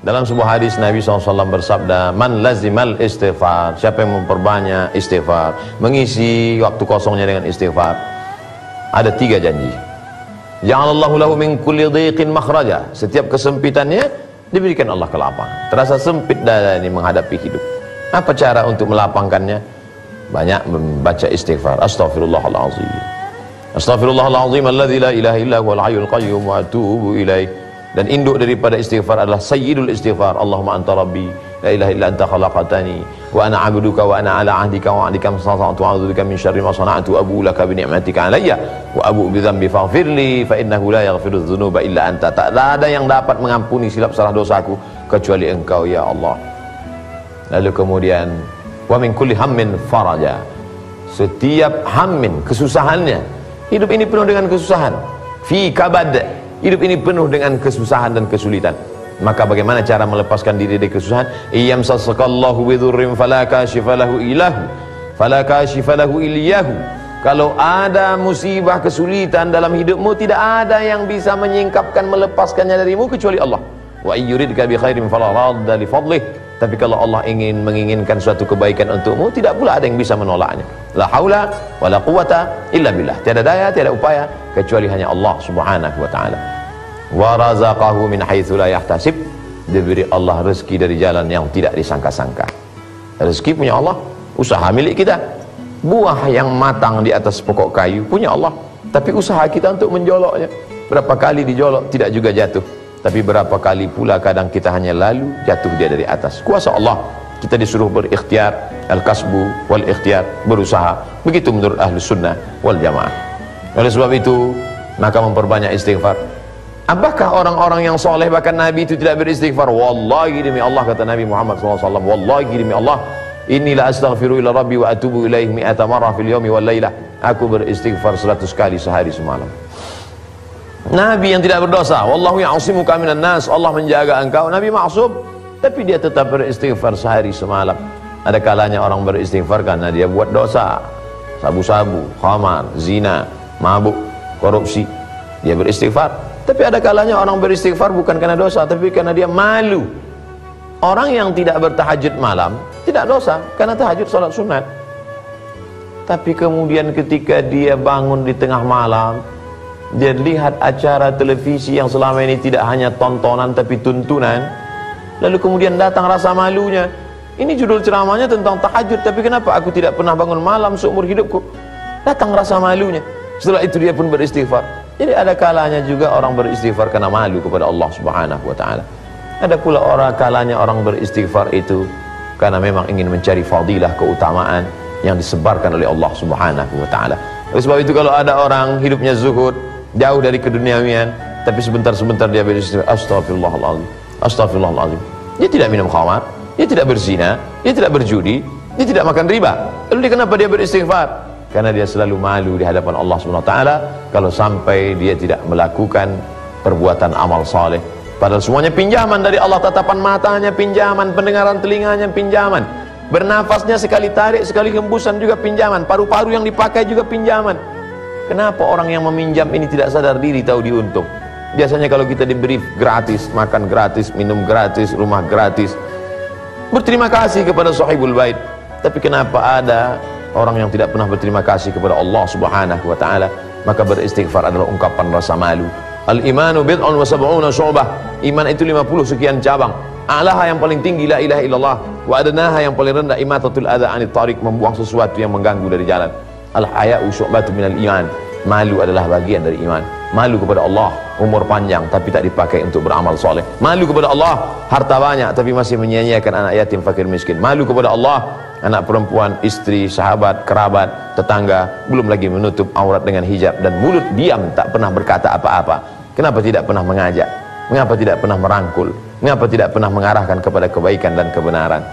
Dalam sebuah hadis Nabi SAW bersabda, man lazimal istighfar, siapa yang memperbanyak istighfar, mengisi waktu kosongnya dengan istighfar, ada 3 janji. Ja'alallahu lahu min kulli dhiqin makhraja, setiap kesempitannya diberikan Allah kelapangan. Terasa sempit dada ini menghadapi hidup. Apa cara untuk melapangkannya? Banyak membaca istighfar. Astaghfirullahalazim, astaghfirullahalazim alladzi la ilaha illa huwal hayyul qayyum wa atubu ilaih. Dan induk daripada istighfar adalah sayyidul istighfar. Allahumma anta rabbi la ilaha illa anta khalaqtani wa ana 'abduka wa ana 'ala 'ahdika wa 'adika mastata'tu a'udzubika min syarri ma sana'tu abu laka bi ni'matika 'alayya wa abu bi dhanbi faghfirli fa innahu la yaghfiru dzunuba illa anta. Tak ada yang dapat mengampuni silap salah dosaku kecuali Engkau ya Allah. Lalu kemudian wa min kulli hammin faraja, setiap hammin, kesusahannya. Hidup ini penuh dengan kesusahan. Fi kabad, hidup ini penuh dengan kesusahan dan kesulitan. Maka bagaimana cara melepaskan diri dari kesusahan? Iyam sasakallahu bidurrim fala kashifa lahu ilahu fala kashifa lahu iliyahu. Kalau ada musibah, kesulitan dalam hidupmu, tidak ada yang bisa menyingkapkan, melepaskannya darimu kecuali Allah. Wa yuridka bi khairin fala radda li fadlih. Tapi kalau Allah ingin menginginkan suatu kebaikan untukmu, tidak pula ada yang bisa menolaknya. La haula wala quwata illa billah. Tiada daya, tiada upaya kecuali hanya Allah Subhanahu wa taala. Wa razaqahu min haitsu la yahtasib. Diberi Allah rezeki dari jalan yang tidak disangka-sangka. Rezeki punya Allah, usaha milik kita. Buah yang matang di atas pokok kayu punya Allah, tapi usaha kita untuk menjoloknya. Berapa kali dijolok tidak juga jatuh. Tapi berapa kali pula kadang kita hanya lalu jatuh dia dari atas. Kuasa Allah. Kita disuruh berikhtiar, al-kasbu wal ikhtiar, berusaha. Begitu menurut ahli sunnah wal jamaah. Oleh sebab itu, maka memperbanyak istighfar. Apakah orang-orang yang soleh, bahkan Nabi itu tidak beristighfar? Wallahi demi Allah, kata Nabi Muhammad SAW, wallahi demi Allah, inilah astaghfiru ila rabbi wa atubu ilaih mi'ata marrah fil yawmi wal laylah. Aku beristighfar 100 kali sehari semalam. Nabi yang tidak berdosa, wallahu ya'asimuka minan nas, Allah menjaga engkau. Nabi maksum, tapi dia tetap beristighfar sehari semalam. Ada kalanya orang beristighfar karena dia buat dosa, sabu-sabu, khamar, zina, mabuk, korupsi, dia beristighfar. Tapi ada kalanya orang beristighfar bukan karena dosa, tapi karena dia malu. Orang yang tidak bertahajud malam tidak dosa karena tahajud salat sunat. Tapi kemudian ketika dia bangun di tengah malam, dia lihat acara televisi yang selama ini tidak hanya tontonan tapi tuntunan, lalu kemudian datang rasa malunya. Ini judul ceramahnya tentang tahajud, tapi kenapa aku tidak pernah bangun malam seumur hidupku? Datang rasa malunya. Setelah itu dia pun beristighfar. Jadi ada kalanya juga orang beristighfar karena malu kepada Allah Subhanahu wa taala. Ada pula orang kalanya orang beristighfar itu karena memang ingin mencari fadilah, keutamaan yang disebarkan oleh Allah Subhanahu wa taala. Oleh sebab itu kalau ada orang hidupnya zuhud, jauh dari keduniawian, tapi sebentar-sebentar dia beristighfar, astaghfirullahaladzim, astaghfirullahaladzim. Dia tidak minum khamar, dia tidak berzina, dia tidak berjudi, dia tidak makan riba. Lalu kenapa dia beristighfar? Karena dia selalu malu di hadapan Allah Subhanahu wa taala kalau sampai dia tidak melakukan perbuatan amal saleh. Padahal semuanya pinjaman dari Allah, tatapan matanya pinjaman, pendengaran telinganya pinjaman, bernafasnya sekali tarik, sekali hembusan juga pinjaman, paru-paru yang dipakai juga pinjaman. Kenapa orang yang meminjam ini tidak sadar diri, tahu diuntung? Biasanya kalau kita diberi gratis, makan gratis, minum gratis, rumah gratis, berterima kasih kepada sahibul bait. Tapi kenapa ada orang yang tidak pernah berterima kasih kepada Allah Subhanahu wa taala? Maka beristighfar adalah ungkapan rasa malu. Al-imanu bid'un wa sab'una syu'bah. Iman itu 50 sekian cabang. A'laha yang paling tinggi la ilaha illallah, wa adnaha yang paling rendah imatatul adza 'anit thariq, membuang sesuatu yang mengganggu dari jalan. Al-haya'u syu'batun minal iman. Malu adalah bagian dari iman. Malu kepada Allah, umur panjang tapi tak dipakai untuk beramal soleh. Malu kepada Allah, harta banyak tapi masih menyia-nyiakan anak yatim, fakir, miskin. Malu kepada Allah, anak perempuan, istri, sahabat, kerabat, tetangga, belum lagi menutup aurat dengan hijab, dan mulut diam tak pernah berkata apa-apa. Kenapa tidak pernah mengajak? Mengapa tidak pernah merangkul? Mengapa tidak pernah mengarahkan kepada kebaikan dan kebenaran?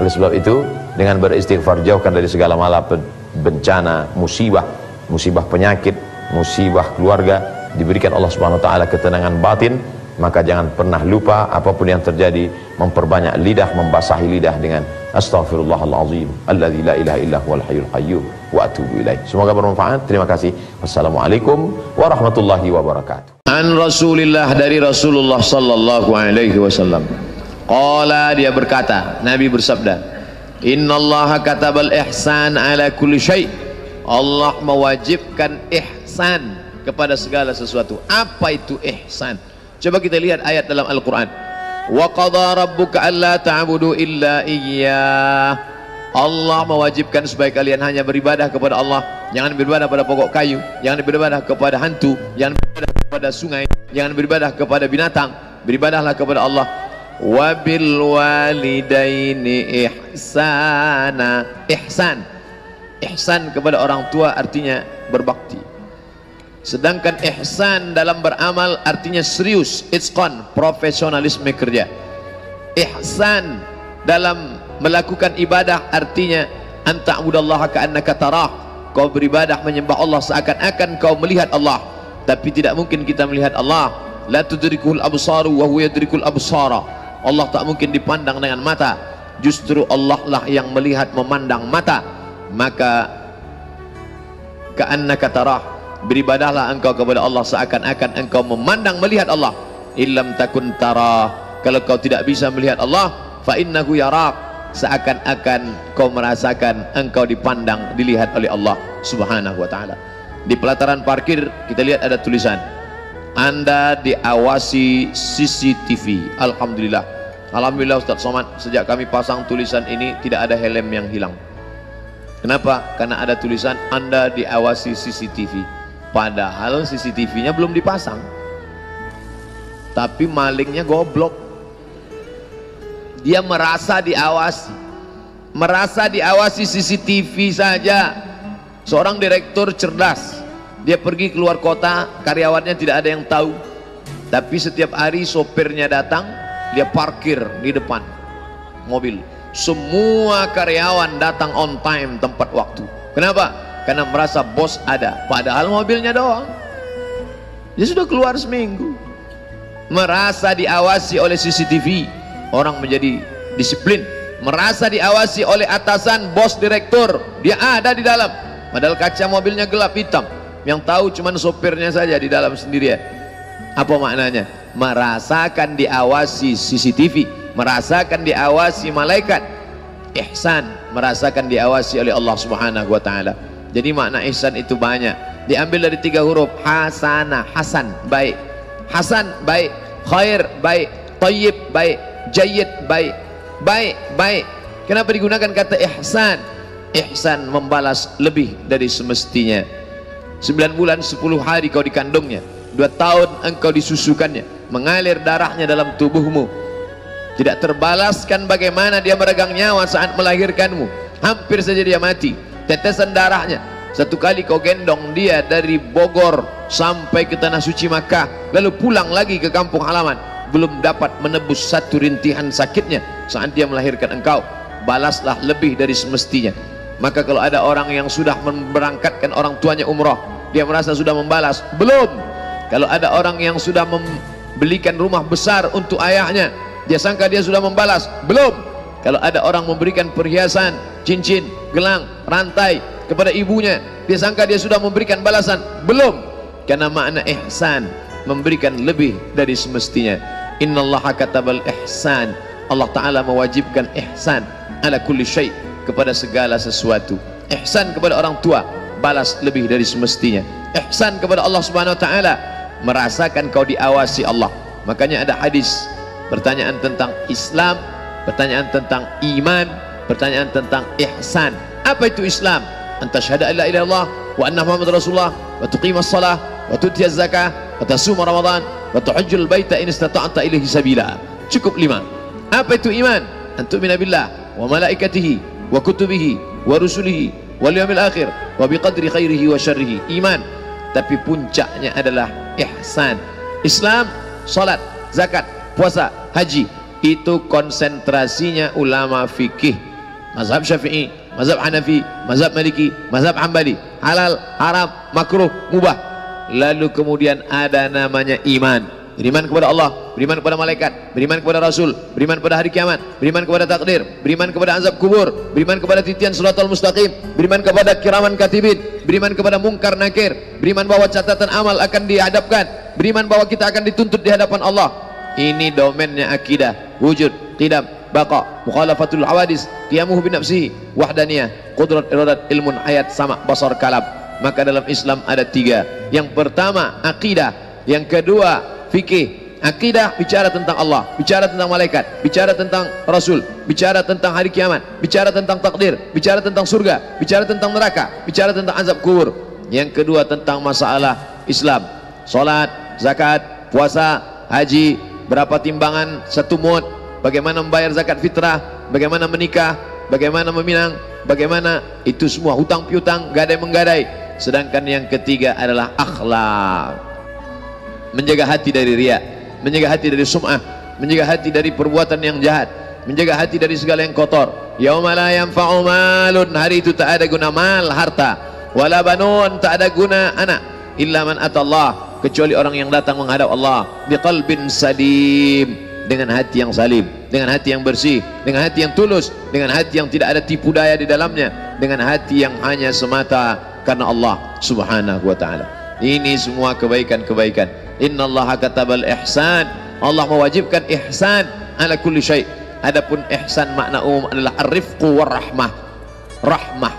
Oleh sebab itu, dengan beristighfar jauhkan dari segala malapetaka, bencana, musibah, musibah penyakit, musibah keluarga, diberikan Allah Subhanahu wa taala ketenangan batin. Maka jangan pernah lupa apapun yang terjadi, memperbanyak lidah, membasahi lidah dengan astaghfirullahalazim alladzi la ilaha illa huwal hayyul qayyum wa atubu ilaih. Semoga bermanfaat. Terima kasih. Wassalamualaikum warahmatullahi wabarakatuh. An Rasulillah, dari Rasulullah sallallahu alaihi wasallam, Qala, dia berkata, Nabi bersabda, innallaha katabal ihsan ala kulli syai'. Allah mewajibkan ihsan kepada segala sesuatu. Apa itu ihsan? Coba kita lihat ayat dalam Al-Quran. Wa qadha rabbuka alla ta'budu illa iyyah. Allah mewajibkan supaya kalian hanya beribadah kepada Allah. Jangan beribadah pada pokok kayu, jangan beribadah kepada hantu, jangan beribadah kepada sungai, jangan beribadah kepada binatang. Beribadahlah kepada Allah. Wabil walidaini ihsana. Ihsan kepada orang tua artinya berbakti. Sedangkan ihsan dalam beramal artinya serius, itqan, profesionalisme kerja. Ihsan dalam melakukan ibadah artinya anta'budallaha ka'annaka tarah. Kau beribadah menyembah Allah seakan-akan kau melihat Allah. Tapi tidak mungkin kita melihat Allah. La tudrikul absaru wa huwa yudrikul absara. Allah tak mungkin dipandang dengan mata, justru Allah lah yang melihat, memandang mata. Maka ka'annaka tarah, beribadahlah engkau kepada Allah seakan-akan engkau memandang, melihat Allah. Illam takun tarah, kalau kau tidak bisa melihat Allah, fa innahu yarak, seakan-akan kau merasakan engkau dipandang, dilihat oleh Allah subhanahu wa ta'ala. Di pelataran parkir kita lihat ada tulisan, Anda diawasi CCTV. Alhamdulillah, Alhamdulillah Ustaz Somad, sejak kami pasang tulisan ini tidak ada helm yang hilang. Kenapa? Karena ada tulisan Anda diawasi CCTV. Padahal CCTV-nya belum dipasang, tapi malingnya goblok. Dia merasa diawasi CCTV saja. Seorang direktur cerdas, dia pergi keluar kota, karyawannya tidak ada yang tahu, tapi setiap hari sopirnya datang, dia parkir di depan mobil. Semua karyawan datang on time, tempat waktu. Kenapa? Karena merasa bos ada, padahal mobilnya doang. Dia sudah keluar seminggu. Merasa diawasi oleh CCTV, orang menjadi disiplin. Merasa diawasi oleh atasan, bos, direktur, dia ada di dalam, padahal kaca mobilnya gelap hitam. Yang tahu cuma sopirnya saja di dalam sendirian. Apa maknanya? Merasakan diawasi CCTV, merasakan diawasi malaikat. Ihsan, merasakan diawasi oleh Allah subhanahu wa ta'ala. Jadi makna ihsan itu banyak, diambil dari 3 huruf. Hasanah, hasan, baik. Hasan, baik. Khair, baik. Tayyib, baik. Jayyid, baik. Baik, baik. Kenapa digunakan kata ihsan? Ihsan membalas lebih dari semestinya. 9 bulan 10 hari kau dikandungnya, 2 tahun engkau disusukannya, mengalir darahnya dalam tubuhmu, tidak terbalaskan bagaimana dia meregang nyawa saat melahirkanmu. Hampir saja dia mati, tetesan darahnya. Satu kali kau gendong dia dari Bogor sampai ke tanah suci Makkah, lalu pulang lagi ke kampung halaman, belum dapat menebus satu rintihan sakitnya saat dia melahirkan engkau. Balaslah lebih dari semestinya. Maka kalau ada orang yang sudah memberangkatkan orang tuanya umrah, dia merasa sudah membalas, belum. Kalau ada orang yang sudah membelikan rumah besar untuk ayahnya, dia sangka dia sudah membalas, belum. Kalau ada orang memberikan perhiasan, cincin, gelang, rantai kepada ibunya, dia sangka dia sudah memberikan balasan, belum. Karena makna ihsan, memberikan lebih dari semestinya. Innallaha katabal ihsan, Allah Ta'ala mewajibkan ihsan ala kulli syai', kepada segala sesuatu. Ihsan kepada orang tua, balas lebih dari semestinya. Ihsan kepada Allah Subhanahu wa ta'ala, merasakan kau diawasi Allah. Makanya ada hadis, pertanyaan tentang Islam, pertanyaan tentang iman, pertanyaan tentang ihsan. Apa itu Islam? Anta syahada alla ilaha illallah wa anna Muhammad Rasulullah wa tuqimas salah wa tutiyaz zakah wa tasuma Ramadan wa tuhajjul baita in istata'ta ilaihi sabila. Cukup 5. Apa itu iman? Antu'mina billah wa malaikatihi wa kutubihi wa rusulihi wal yawmil akhir wa biqadri khairihi wa syarrihi. Iman, tapi puncaknya adalah ihsan. Islam, salat, zakat, puasa, haji, itu konsentrasinya ulama fikih, mazhab Syafi'i, mazhab Hanafi, mazhab Maliki, mazhab Hambali, halal, haram, makruh, mubah. Lalu kemudian ada namanya iman. Beriman kepada Allah, beriman kepada malaikat, beriman kepada Rasul, beriman kepada hari kiamat, beriman kepada takdir, beriman kepada azab kubur, beriman kepada titian siratal mustaqim, beriman kepada kiraman katibin, beriman kepada mungkar nakir, beriman bahwa catatan amal akan dihadapkan, beriman bahwa kita akan dituntut di hadapan Allah. Ini domennya akidah, wujud, qidam, baqa, mukhalafatul hawadis, qiyamuhu bi nafsihi, wahdaniyah, qudrat, iradat, ilmun, hayat, sama, basar, kalam. Maka dalam Islam ada 3. Yang pertama akidah, yang kedua fikih. Akidah bicara tentang Allah, bicara tentang malaikat, bicara tentang Rasul, bicara tentang hari kiamat, bicara tentang takdir, bicara tentang surga, bicara tentang neraka, bicara tentang azab kubur. Yang kedua tentang masalah Islam, salat, zakat, puasa, haji, berapa timbangan 1 mud, bagaimana membayar zakat fitrah, bagaimana menikah, bagaimana meminang, bagaimana itu semua, hutang piutang, gadai menggadai. Sedangkan yang ketiga adalah akhlak, menjaga hati dari riya, menjaga hati dari sum'ah, menjaga hati dari perbuatan yang jahat, menjaga hati dari segala yang kotor. Yauma la yanfa'u malun, hari itu tak ada guna mal, harta, wala banun, tak ada guna anak, illa man atallah, kecuali orang yang datang menghadap Allah biqalbin salim, dengan hati yang salim, dengan hati yang bersih, dengan hati yang tulus, dengan hati yang tidak ada tipu daya di dalamnya, dengan hati yang hanya semata karena Allah subhanahu wa ta'ala. Ini semua kebaikan-kebaikan. Innallaha katabal ihsan, Allah mewajibkan ihsan ala kulli syai'. Adapun ihsan makna umum adalah ar-rifqu war-rahmah. Rahmah,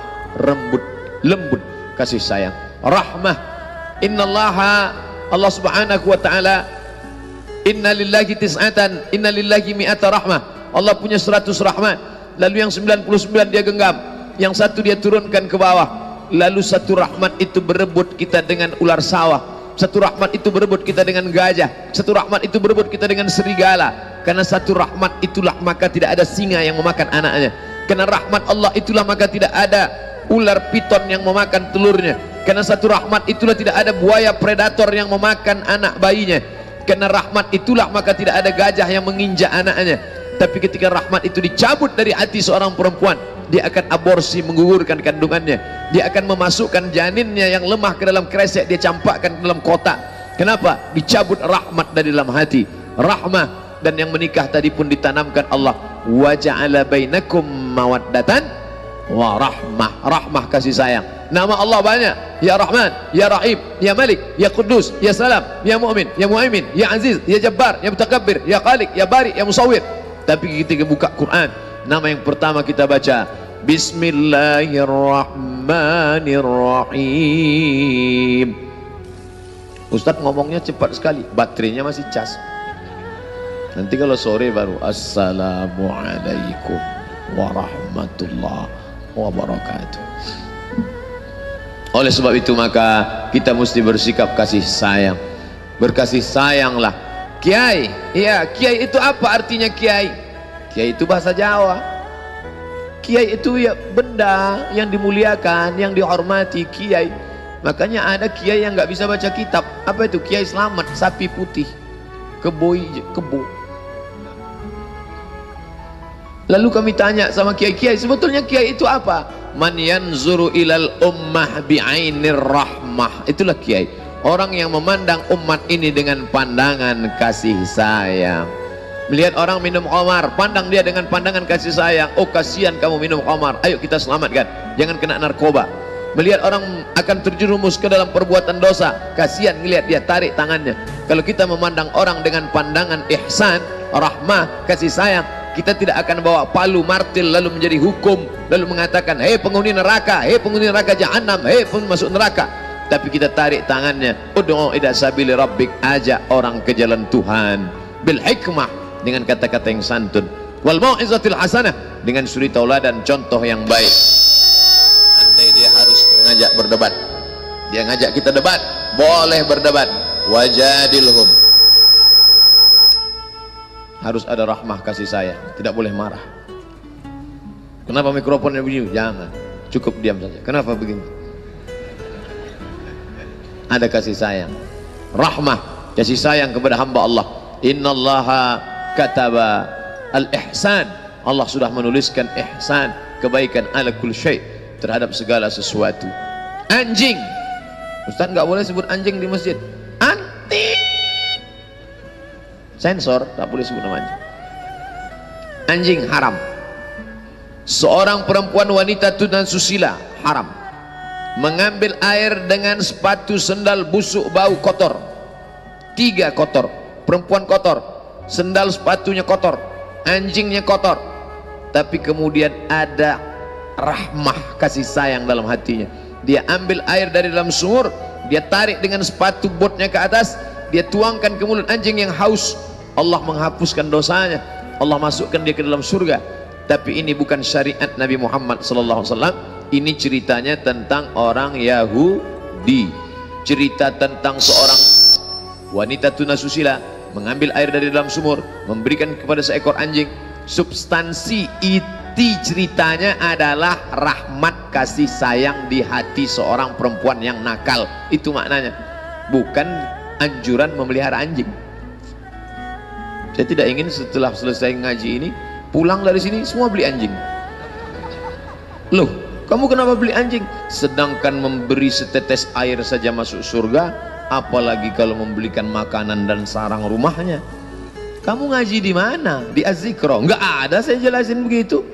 lembut, kasih sayang. Rahmah, innallaha, Allah subhanahu wa ta'ala, inna lillahi tis'atan, inna lillahi mi'ata rahmah. Allah punya 100 rahmat, lalu yang 99 dia genggam, yang 1 dia turunkan ke bawah. Lalu 1 rahmat itu berebut kita dengan ular sawah, 1 rahmat itu berebut kita dengan gajah, 1 rahmat itu berebut kita dengan serigala. Karena 1 rahmat itulah maka tidak ada singa yang memakan anaknya. Karena rahmat Allah itulah maka tidak ada ular piton yang memakan telurnya. Karena 1 rahmat itulah tidak ada buaya predator yang memakan anak bayinya. Karena rahmat itulah maka tidak ada gajah yang menginjak anaknya. Tapi ketika rahmat itu dicabut dari hati seorang perempuan, dia akan aborsi, menggugurkan kandungannya, dia akan memasukkan janinnya yang lemah ke dalam kresek, dia campakkan ke dalam kotak. Kenapa? Dicabut rahmat dari dalam hati, rahmah. Dan yang menikah tadi pun ditanamkan Allah, wa ja'ala bainakum mawaddatan wa rahmah. Rahmah, kasih sayang. Nama Allah banyak, ya Rahman, ya Rahim, ya Malik, ya Quddus, ya Salam, ya Mu'min, ya Muhaimin, ya Aziz, ya Jabbar, ya Mutakabbir, ya Khaliq, ya Bari, ya Musawwir. Tapi ketika buka Quran, nama yang pertama kita baca Bismillahirrahmanirrahim. Ustadz ngomongnya cepat sekali, baterainya masih cas. Nanti kalau sore baru Assalamualaikum warahmatullahi wabarakatuh. Oleh sebab itu maka kita mesti bersikap kasih sayang. Berkasih sayanglah. Kiai, iya, kiai itu apa artinya kiai? Kiai itu bahasa Jawa. Kiai itu ya benda yang dimuliakan, yang dihormati, kiai. Makanya ada kiai yang nggak bisa baca kitab. Apa itu? Kiai Selamat, sapi putih, kebo. Lalu kami tanya sama kiai-kiai, sebetulnya kiai itu apa? Man yanzuru ilal ummah bi'ainir rahmah. Itulah kiai. Orang yang memandang umat ini dengan pandangan kasih sayang. Melihat orang minum khamar, pandang dia dengan pandangan kasih sayang. Oh kasihan kamu minum khamar, ayo kita selamatkan, jangan kena narkoba. Melihat orang akan terjerumus ke dalam perbuatan dosa, kasihan ngelihat dia, tarik tangannya. Kalau kita memandang orang dengan pandangan ihsan, rahmah, kasih sayang, kita tidak akan bawa palu martil lalu menjadi hukum, lalu mengatakan hei penghuni neraka, hei penghuni neraka jahanam, hei penghuni masuk neraka. Tapi kita tarik tangannya, ud'u ila sabili rabbik, ajak orang ke jalan Tuhan bil hikmah, dengan kata-kata yang santun, wal mau'izatil hasanah, dengan suri tauladan, contoh yang baik. Andai dia harus ngajak berdebat, dia ngajak kita debat, boleh berdebat, wajadilhum. Harus ada rahmah, kasih sayang, tidak boleh marah. Kenapa mikrofonnya begini? Jangan, cukup diam saja. Kenapa begini? Ada kasih sayang, rahmah, kasih sayang kepada hamba Allah. Innallaha kataba al-ihsan, Allah sudah menuliskan ihsan, kebaikan, ala kulli syai', terhadap segala sesuatu. Anjing, Ustaz nggak boleh sebut anjing di masjid, anti sensor, tak boleh sebut nama anjing. Anjing haram. Seorang perempuan wanita tunan susila haram. Mengambil air dengan sepatu sendal busuk bau kotor, 3 kotor, perempuan kotor, sendal sepatunya kotor, anjingnya kotor, tapi kemudian ada rahmah kasih sayang dalam hatinya. Dia ambil air dari dalam sumur, dia tarik dengan sepatu botnya ke atas, dia tuangkan ke mulut anjing yang haus. Allah menghapuskan dosanya, Allah masukkan dia ke dalam surga. Tapi ini bukan syariat Nabi Muhammad SAW. Ini ceritanya tentang orang Yahudi, cerita tentang seorang wanita tunasusila mengambil air dari dalam sumur, memberikan kepada seekor anjing. Substansi inti ceritanya adalah rahmat kasih sayang di hati seorang perempuan yang nakal. Itu maknanya, bukan anjuran memelihara anjing. Saya tidak ingin setelah selesai ngaji ini pulang dari sini semua beli anjing. Loh, kamu kenapa beli anjing? Sedangkan memberi setetes air saja masuk surga, apalagi kalau membelikan makanan dan sarang rumahnya. Kamu ngaji di mana? Di Az-Zikra? Enggak ada saya jelasin begitu.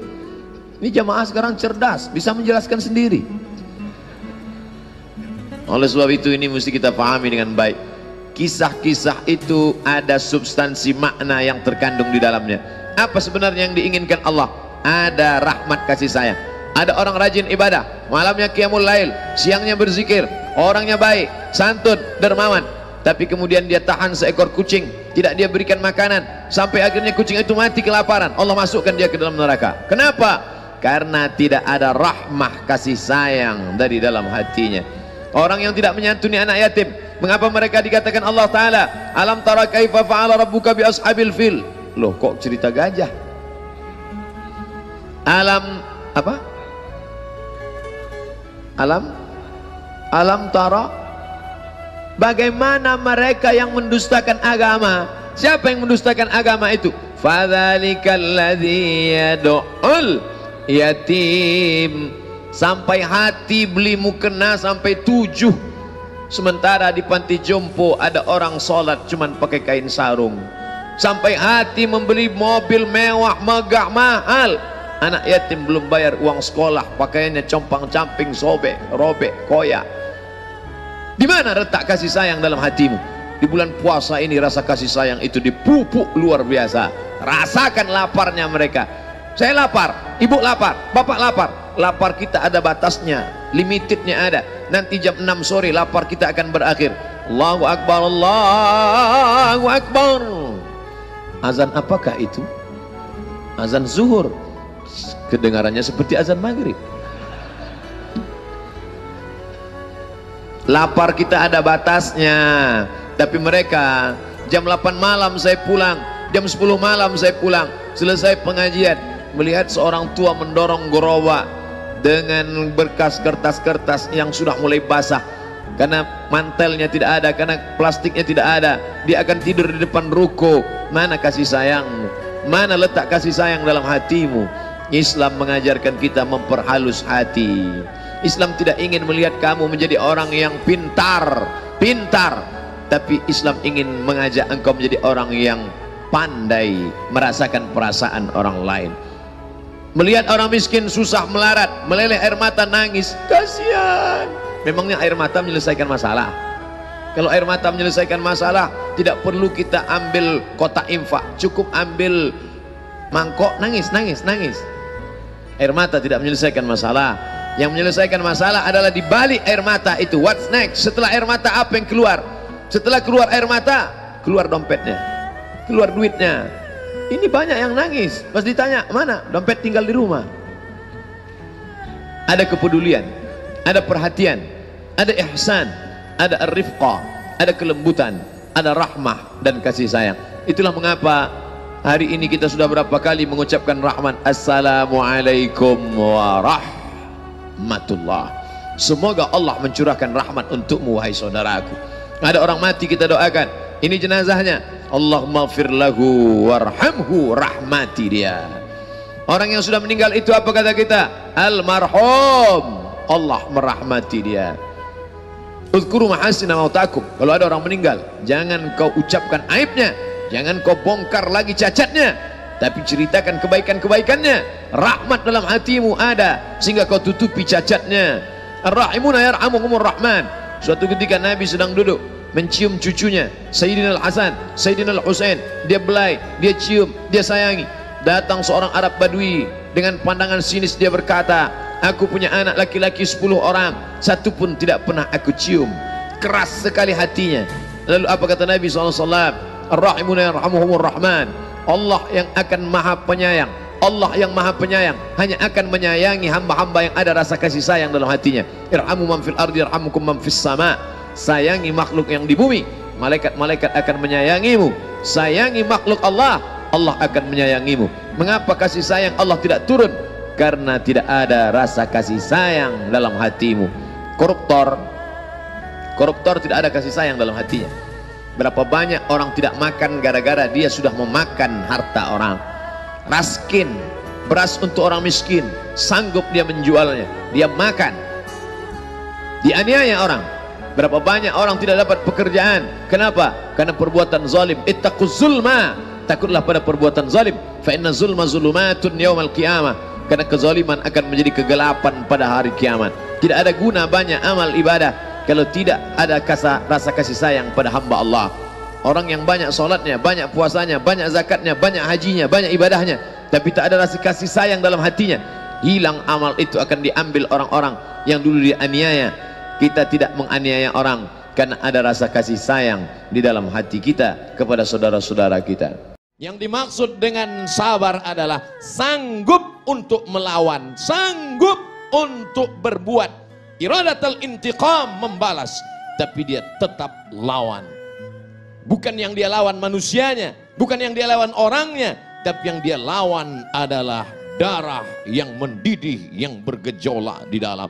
Ini jamaah sekarang cerdas, bisa menjelaskan sendiri. Oleh sebab itu ini mesti kita pahami dengan baik. Kisah-kisah itu ada substansi makna yang terkandung di dalamnya. Apa sebenarnya yang diinginkan Allah? Ada rahmat kasih sayang. Ada orang rajin ibadah, malamnya qiyamul lail, siangnya berzikir, orangnya baik, santun, dermawan, tapi kemudian dia tahan seekor kucing, tidak dia berikan makanan, sampai akhirnya kucing itu mati kelaparan. Allah masukkan dia ke dalam neraka. Kenapa? Karena tidak ada rahmah kasih sayang dari dalam hatinya. Orang yang tidak menyantuni anak yatim, mengapa mereka dikatakan Allah Ta'ala, alam tara kaifa fa'ala rabbuka bi ashabil fil? Loh, kok cerita gajah? Alam apa? Alam tara, bagaimana mereka yang mendustakan agama? Siapa yang mendustakan agama itu? Fadzalikal ladzi yad'ul yatim. Sampai hati beli mukena sampai 7. Sementara di panti jompo ada orang sholat cuman pakai kain sarung. Sampai hati membeli mobil mewah megah mahal, anak yatim belum bayar uang sekolah, pakaiannya compang-camping, sobek, robek, koyak. Di mana letak kasih sayang dalam hatimu? Di bulan puasa ini rasa kasih sayang itu dipupuk luar biasa. Rasakan laparnya mereka. Saya lapar, ibu lapar, bapak lapar. Lapar kita ada batasnya, limitednya ada. Nanti jam 6 sore lapar kita akan berakhir. Allahu Akbar, Allahu Akbar. Azan apakah itu? Azan zuhur. Kedengarannya seperti azan maghrib. Lapar kita ada batasnya. Tapi mereka jam 8 malam saya pulang, jam 10 malam saya pulang, selesai pengajian, melihat seorang tua mendorong gerobak dengan berkas kertas-kertas yang sudah mulai basah karena mantelnya tidak ada, karena plastiknya tidak ada. Dia akan tidur di depan ruko. Mana kasih sayangmu? Mana letak kasih sayang dalam hatimu? Islam mengajarkan kita memperhalus hati. Islam tidak ingin melihat kamu menjadi orang yang pintar, tapi Islam ingin mengajak engkau menjadi orang yang pandai merasakan perasaan orang lain. Melihat orang miskin susah melarat, meleleh air mata, nangis, kasihan. Memangnya air mata menyelesaikan masalah? Kalau air mata menyelesaikan masalah, tidak perlu kita ambil kotak infak, cukup ambil mangkok, nangis. Air mata tidak menyelesaikan masalah. Yang menyelesaikan masalah adalah di balik air mata itu. What's next? Setelah air mata apa yang keluar? Setelah keluar air mata, keluar dompetnya, keluar duitnya. Ini banyak yang nangis. Pas ditanya, mana? Dompet tinggal di rumah. Ada kepedulian, ada perhatian, ada ihsan, ada ar-rifqah, ada kelembutan, ada rahmah dan kasih sayang. Itulah mengapa hari ini kita sudah berapa kali mengucapkan rahmat. Assalamualaikum warahmatullah. Semoga Allah mencurahkan rahmat untukmu wahai saudaraku. Ada orang mati kita doakan, ini jenazahnya, Allahumma ighfir lahu warhamhu, rahmati dia. Orang yang sudah meninggal itu apa kata kita? Almarhum, Allah merahmati dia. Uzkuru mahasina mautakum. Kalau ada orang meninggal, jangan kau ucapkan aibnya, jangan kau bongkar lagi cacatnya, tapi ceritakan kebaikan-kebaikannya. Rahmat dalam hatimu ada sehingga kau tutupi cacatnya. Ar-rahimuna yarhamuhumur rahman. Suatu ketika Nabi sedang duduk mencium cucunya Sayyidina Al-Hasan, Sayyidina Al-Husain. Dia belai, dia cium, dia sayangi. Datang seorang Arab Badui dengan pandangan sinis, dia berkata, aku punya anak laki-laki 10 orang, satu pun tidak pernah aku cium. Keras sekali hatinya. Lalu apa kata Nabi SAW? Ar-Rahimuna yarhamuhumur Rahman. Allah yang akan maha penyayang, Allah yang maha penyayang hanya akan menyayangi hamba-hamba yang ada rasa kasih sayang dalam hatinya. Irhamu man fil ardi yarhamukum man fis sama. Sayangi makhluk yang di bumi, malaikat-malaikat akan menyayangimu. Sayangi makhluk Allah, Allah akan menyayangimu. Mengapa kasih sayang Allah tidak turun? Karena tidak ada rasa kasih sayang dalam hatimu. Koruptor tidak ada kasih sayang dalam hatinya. Berapa banyak orang tidak makan gara-gara dia sudah memakan harta orang. Raskin, beras untuk orang miskin, sanggup dia menjualnya, dia makan. Dianiaya orang. Berapa banyak orang tidak dapat pekerjaan. Kenapa? Karena perbuatan zalim. Ittaquz zulma, takutlah pada perbuatan zalim. Fa inna zulma zulumatun yaumal qiyamah. Karena kezaliman akan menjadi kegelapan pada hari kiamat. Tidak ada guna banyak amal ibadah kalau tidak ada rasa kasih sayang pada hamba Allah. Orang yang banyak solatnya, banyak puasanya, banyak zakatnya, banyak hajinya, banyak ibadahnya, tapi tak ada rasa kasih sayang dalam hatinya, hilang amal itu, akan diambil orang-orang yang dulu dianiaya. Kita tidak menganiaya orang karena ada rasa kasih sayang di dalam hati kita kepada saudara-saudara kita. Yang dimaksud dengan sabar adalah sanggup untuk melawan, sanggup untuk berbuat, iradatul intiqam, membalas, tapi dia tetap lawan. Bukan yang dia lawan manusianya, bukan yang dia lawan orangnya, tapi yang dia lawan adalah darah yang mendidih, yang bergejolak di dalam.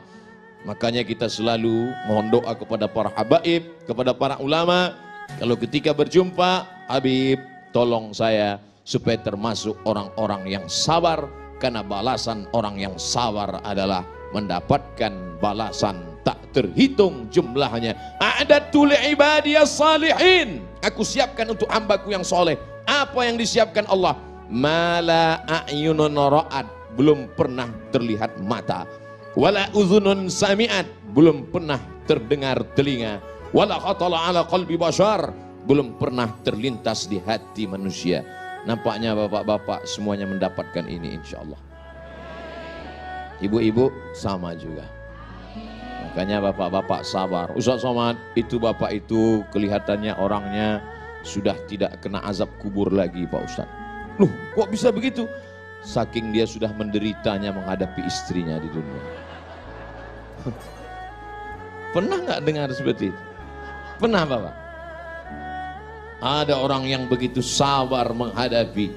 Makanya kita selalu mohon doa kepada para habaib, kepada para ulama. Kalau ketika berjumpa, Habib, tolong saya supaya termasuk orang-orang yang sabar, karena balasan orang yang sabar adalah mendapatkan balasan tak terhitung jumlahnya. A'dadtu li'ibadiyas salihin. Aku siapkan untuk hambaku yang soleh. Apa yang disiapkan Allah? Mala a'yunun ra'at, belum pernah terlihat mata. Wala udhunun sami'at, belum pernah terdengar telinga. Wala khatala ala qalbi bashar, belum pernah terlintas di hati manusia. Nampaknya bapak-bapak semuanya mendapatkan ini insyaallah. Ibu-ibu sama juga. Makanya bapak-bapak sabar. Ustaz Somad, itu bapak itu kelihatannya orangnya sudah tidak kena azab kubur lagi Pak Ustaz. Loh, kok bisa begitu? Saking dia sudah menderitanya menghadapi istrinya di dunia. Pernah nggak dengar seperti itu? Pernah bapak? Ada orang yang begitu sabar menghadapi,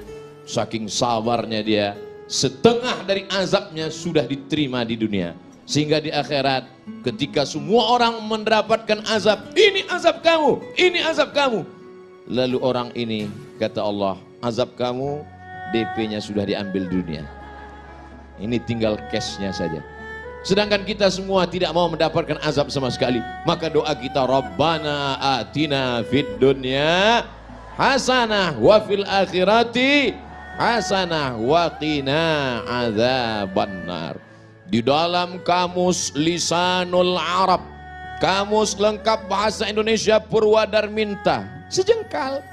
saking sabarnya dia, setengah dari azabnya sudah diterima di dunia. Sehingga di akhirat ketika semua orang mendapatkan azab, ini azab kamu, ini azab kamu. Lalu orang ini kata Allah, azab kamu DP-nya sudah diambil dunia. Ini tinggal cash-nya saja. Sedangkan kita semua tidak mau mendapatkan azab sama sekali. Maka doa kita, Rabbana atina fid dunya hasanah wa fil akhirati hasanah wa qina adzabannar. Di dalam kamus Lisanul Arab, kamus lengkap bahasa Indonesia Purwadarminta, sejengkal.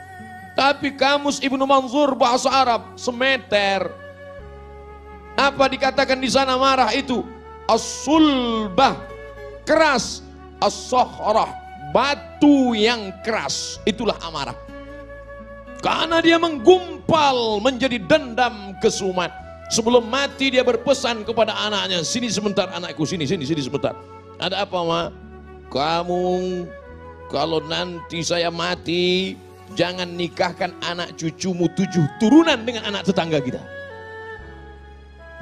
Tapi kamus Ibnu Manzur bahasa Arab semeter. Apa dikatakan di sana marah itu? As-sulbah, keras. As-sohrah, batu yang keras. Itulah amarah. Karena dia menggumpal menjadi dendam kesumat. Sebelum mati dia berpesan kepada anaknya, sini sebentar anakku, sini sebentar. Ada apa ma? Kamu kalau nanti saya mati, jangan nikahkan anak cucumu 7 turunan dengan anak tetangga kita.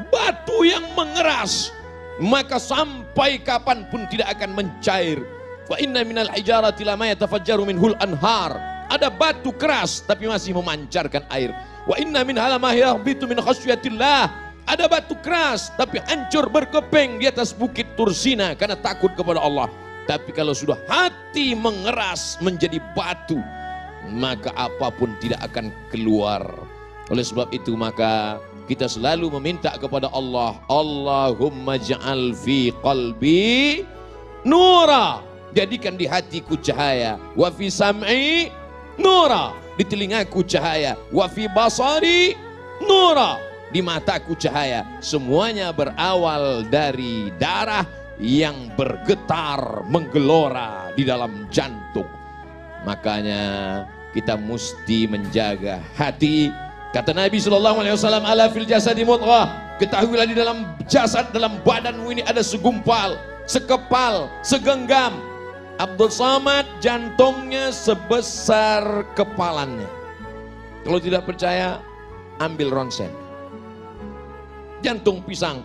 Batu yang mengeras, maka sampai kapanpun tidak akan mencair. Wa inna minal hijarati lama yatafajjaru minhul anhar. Ada batu keras tapi masih memancarkan air. Wa inna min halamah yahbitu min khasyatillah. Ada batu keras tapi hancur berkeping di atas bukit Tursina karena takut kepada Allah. Tapi kalau sudah hati mengeras menjadi batu, maka apapun tidak akan keluar. Oleh sebab itu maka kita selalu meminta kepada Allah, Allahumma ja'al fi qalbi nura, jadikan di hatiku cahaya, wa fi sam'i nura, di telingaku cahaya, wa fi basari nura, di mataku cahaya. Semuanya berawal dari darah yang bergetar menggelora di dalam jantung. Makanya kita mesti menjaga hati. Kata Nabi SAW, ala fil jasadi mudghah, ketahuilah di dalam jasad, dalam badanmu ini ada segumpal, sekepal, segenggam. Abdul Somad jantungnya sebesar kepalannya. Kalau tidak percaya, ambil ronsen. Jantung pisang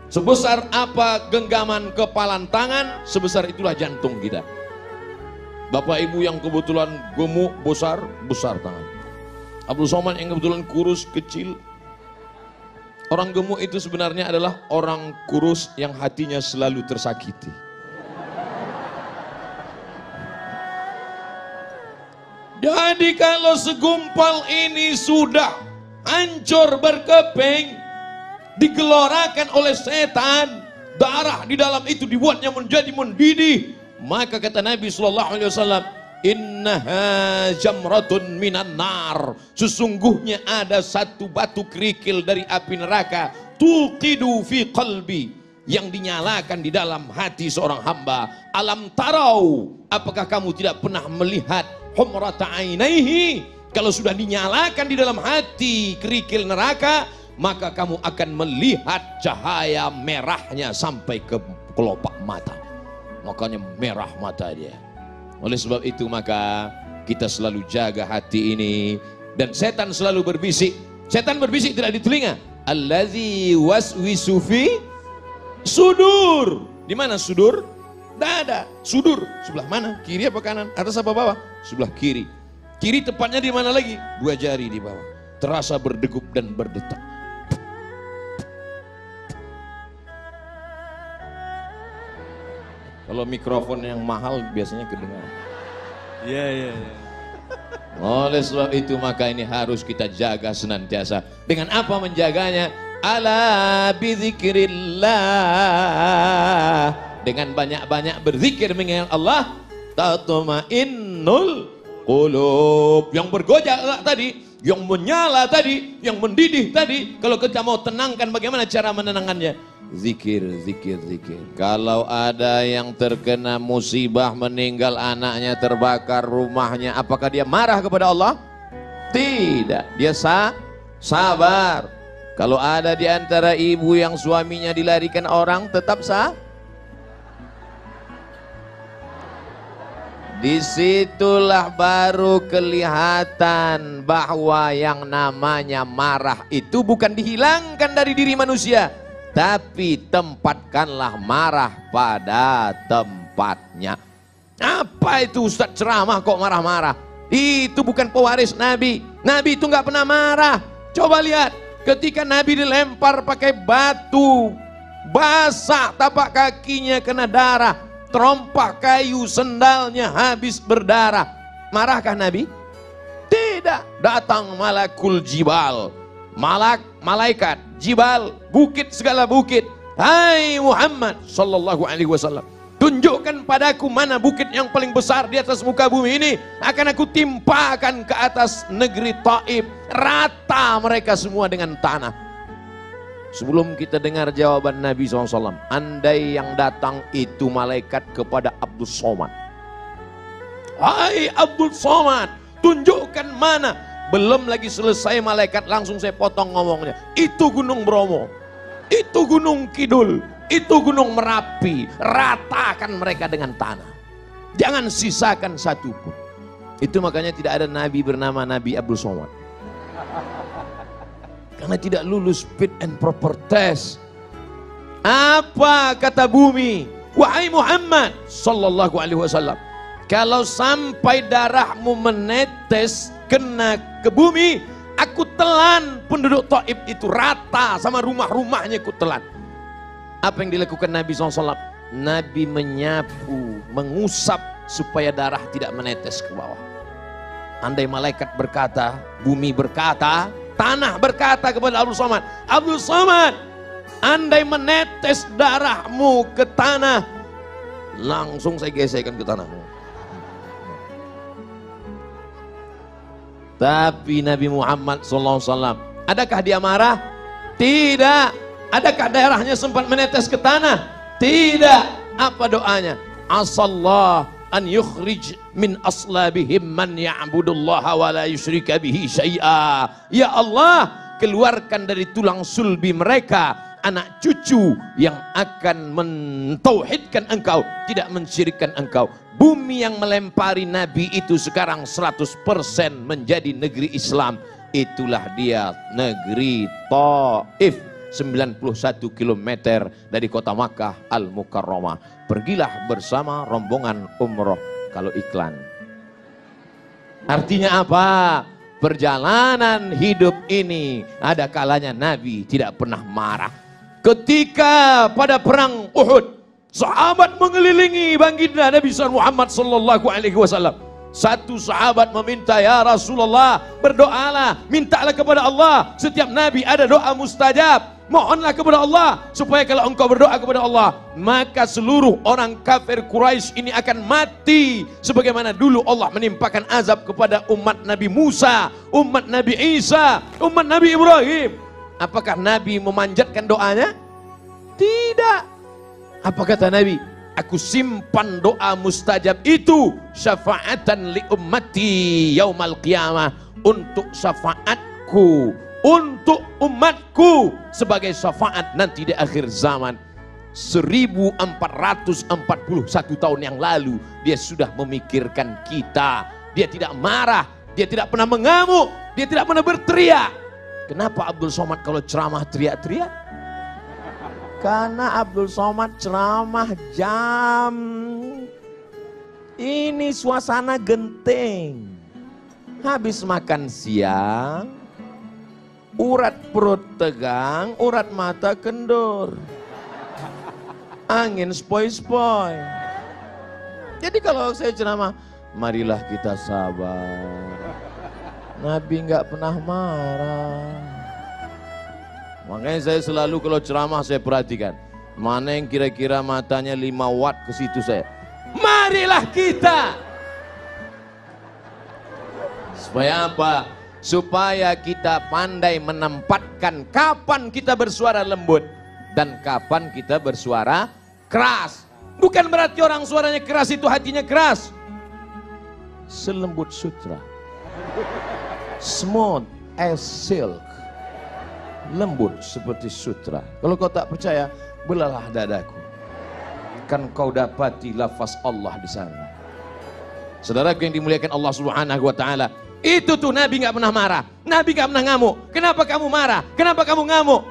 sebesar apa genggaman kepalan tangan, sebesar itulah jantung kita. Bapak ibu yang kebetulan gemuk besar, besar tangan. Abdul Somad yang kebetulan kurus kecil. Orang gemuk itu sebenarnya adalah orang kurus yang hatinya selalu tersakiti. Jadi kalau segumpal ini sudah hancur berkeping, digelorakan oleh setan, darah di dalam itu dibuatnya menjadi mendidih, maka kata Nabi SAW, innaha jamratun minan nar, sesungguhnya ada satu batu kerikil dari api neraka, tuqidu fi qalbi, yang dinyalakan di dalam hati seorang hamba. Alam tarau, apakah kamu tidak pernah melihat humrata ainaihi, kalau sudah dinyalakan di dalam hati kerikil neraka, maka kamu akan melihat cahaya merahnya sampai ke kelopak mata. Makanya merah mata dia. Oleh sebab itu maka kita selalu jaga hati ini. Dan setan selalu berbisik. Setan berbisik tidak di telinga. Allazi waswisu fi sudur. Di mana sudur? Dada. Sudur sebelah mana? Kiri apa kanan? Atas apa bawah? Sebelah kiri. Kiri tepatnya di mana lagi? 2 jari di bawah. Terasa berdegup dan berdetak. Kalau mikrofon yang mahal biasanya kedengaran. Iya. Oleh sebab itu maka ini harus kita jaga senantiasa. Dengan apa menjaganya? Ala bizikrillah. Dengan banyak-banyak berzikir mengingat Allah, tatma'innul qulub. Yang bergojak tadi, yang menyala tadi, yang mendidih tadi, kalau kita mau tenangkan, bagaimana cara menenangkannya? Zikir. Kalau ada yang terkena musibah, meninggal anaknya, terbakar rumahnya, apakah dia marah kepada Allah? Tidak, dia sabar. Kalau ada di antara ibu yang suaminya dilarikan orang, tetap disitulah baru kelihatan bahwa yang namanya marah itu bukan dihilangkan dari diri manusia, tapi tempatkanlah marah pada tempatnya. Apa itu Ustaz ceramah kok marah-marah? Itu bukan pewaris Nabi. Nabi itu nggak pernah marah. Coba lihat, ketika Nabi dilempar pakai batu, basah tapak kakinya kena darah, terompak kayu sendalnya habis berdarah. Marahkah Nabi? Tidak. Datang malakul jibal, malaikat jibal, bukit segala bukit. Hai Muhammad sallallahu alaihi wasallam, tunjukkan padaku mana bukit yang paling besar di atas muka bumi ini, akan aku timpakan ke atas negeri Taif, rata mereka semua dengan tanah. Sebelum kita dengar jawaban Nabi SAW, andai yang datang itu malaikat kepada Abdul Somad. Hai Abdul Somad, tunjukkan mana. Belum lagi selesai malaikat langsung saya potong ngomongnya. Itu Gunung Bromo, itu Gunung Kidul, itu Gunung Merapi. Ratakan mereka dengan tanah. Jangan sisakan satu pun. Itu makanya tidak ada Nabi bernama Nabi Abdul Somad. Karena tidak lulus fit and proper test. Apa kata bumi? Wahai Muhammad sallallahu alaihi wasallam, kalau sampai darahmu menetes kena ke bumi, aku telan penduduk Taif itu rata sama rumah-rumahnya, aku telan. Apa yang dilakukan Nabi SAW? Nabi menyapu, mengusap supaya darah tidak menetes ke bawah. Andai malaikat berkata, bumi berkata, tanah berkata kepada Abdul Somad, Abdul Somad, andai menetes darahmu ke tanah, langsung saya gesekkan ke tanahmu. Tapi Nabi Muhammad SAW Adakah dia marah? Tidak. Adakah darahnya sempat menetes ke tanah? Tidak. Apa doanya? Asallah an yukhrij min aslabihim man ya'budullaha wa la yusyrika bihi syai'a. Ya Allah, keluarkan dari tulang sulbi mereka anak cucu yang akan mentauhidkan engkau, tidak mensyirikkan engkau. Bumi yang melempari Nabi itu sekarang 100% menjadi negeri Islam. Itulah dia negeri Taif, 91 km dari kota Makkah Al-Mukarramah. Pergilah bersama rombongan umroh kalau iklan. Artinya apa? Perjalanan hidup ini ada kalanya Nabi tidak pernah marah. Ketika pada perang Uhud, sahabat mengelilingi baginda Nabi Muhammad sallallahu alaihi wasallam. Satu sahabat meminta, ya Rasulullah, berdoalah, mintalah kepada Allah. Setiap Nabi ada doa mustajab. Mohonlah kepada Allah supaya kalau engkau berdoa kepada Allah, maka seluruh orang kafir Quraisy ini akan mati sebagaimana dulu Allah menimpakan azab kepada umat Nabi Musa, umat Nabi Isa, umat Nabi Ibrahim. Apakah Nabi memanjatkan doanya? Tidak. Apa kata Nabi? Aku simpan doa mustajab itu syafaatan li ummati yaumal qiyamah, untuk syafaatku, untuk umatku, sebagai syafaat nanti di akhir zaman. 1441 tahun yang lalu dia sudah memikirkan kita. Dia tidak marah, dia tidak pernah mengamuk, dia tidak pernah berteriak. Kenapa Abdul Somad kalau ceramah teriak-teriak? Karena Abdul Somad ceramah jam ini suasana genting. Habis makan siang, urat perut tegang, urat mata kendur, angin spoi-spoi. Jadi kalau saya ceramah, marilah kita sabar. Nabi nggak pernah marah. Makanya saya selalu kalau ceramah saya perhatikan, mana yang kira-kira matanya 5 watt, ke situ saya. Marilah kita. Supaya apa? Supaya kita pandai menempatkan kapan kita bersuara lembut dan kapan kita bersuara keras. Bukan berarti orang suaranya keras itu hatinya keras. Selembut sutra, smooth as silk, lembut seperti sutra. Kalau kau tak percaya, belalah dadaku, kan kau dapati lafaz Allah di sana. Saudaraku yang dimuliakan Allah Subhanahu wa taala, itu tuh Nabi nggak pernah marah, Nabi nggak pernah ngamuk. Kenapa kamu marah? Kenapa kamu ngamuk?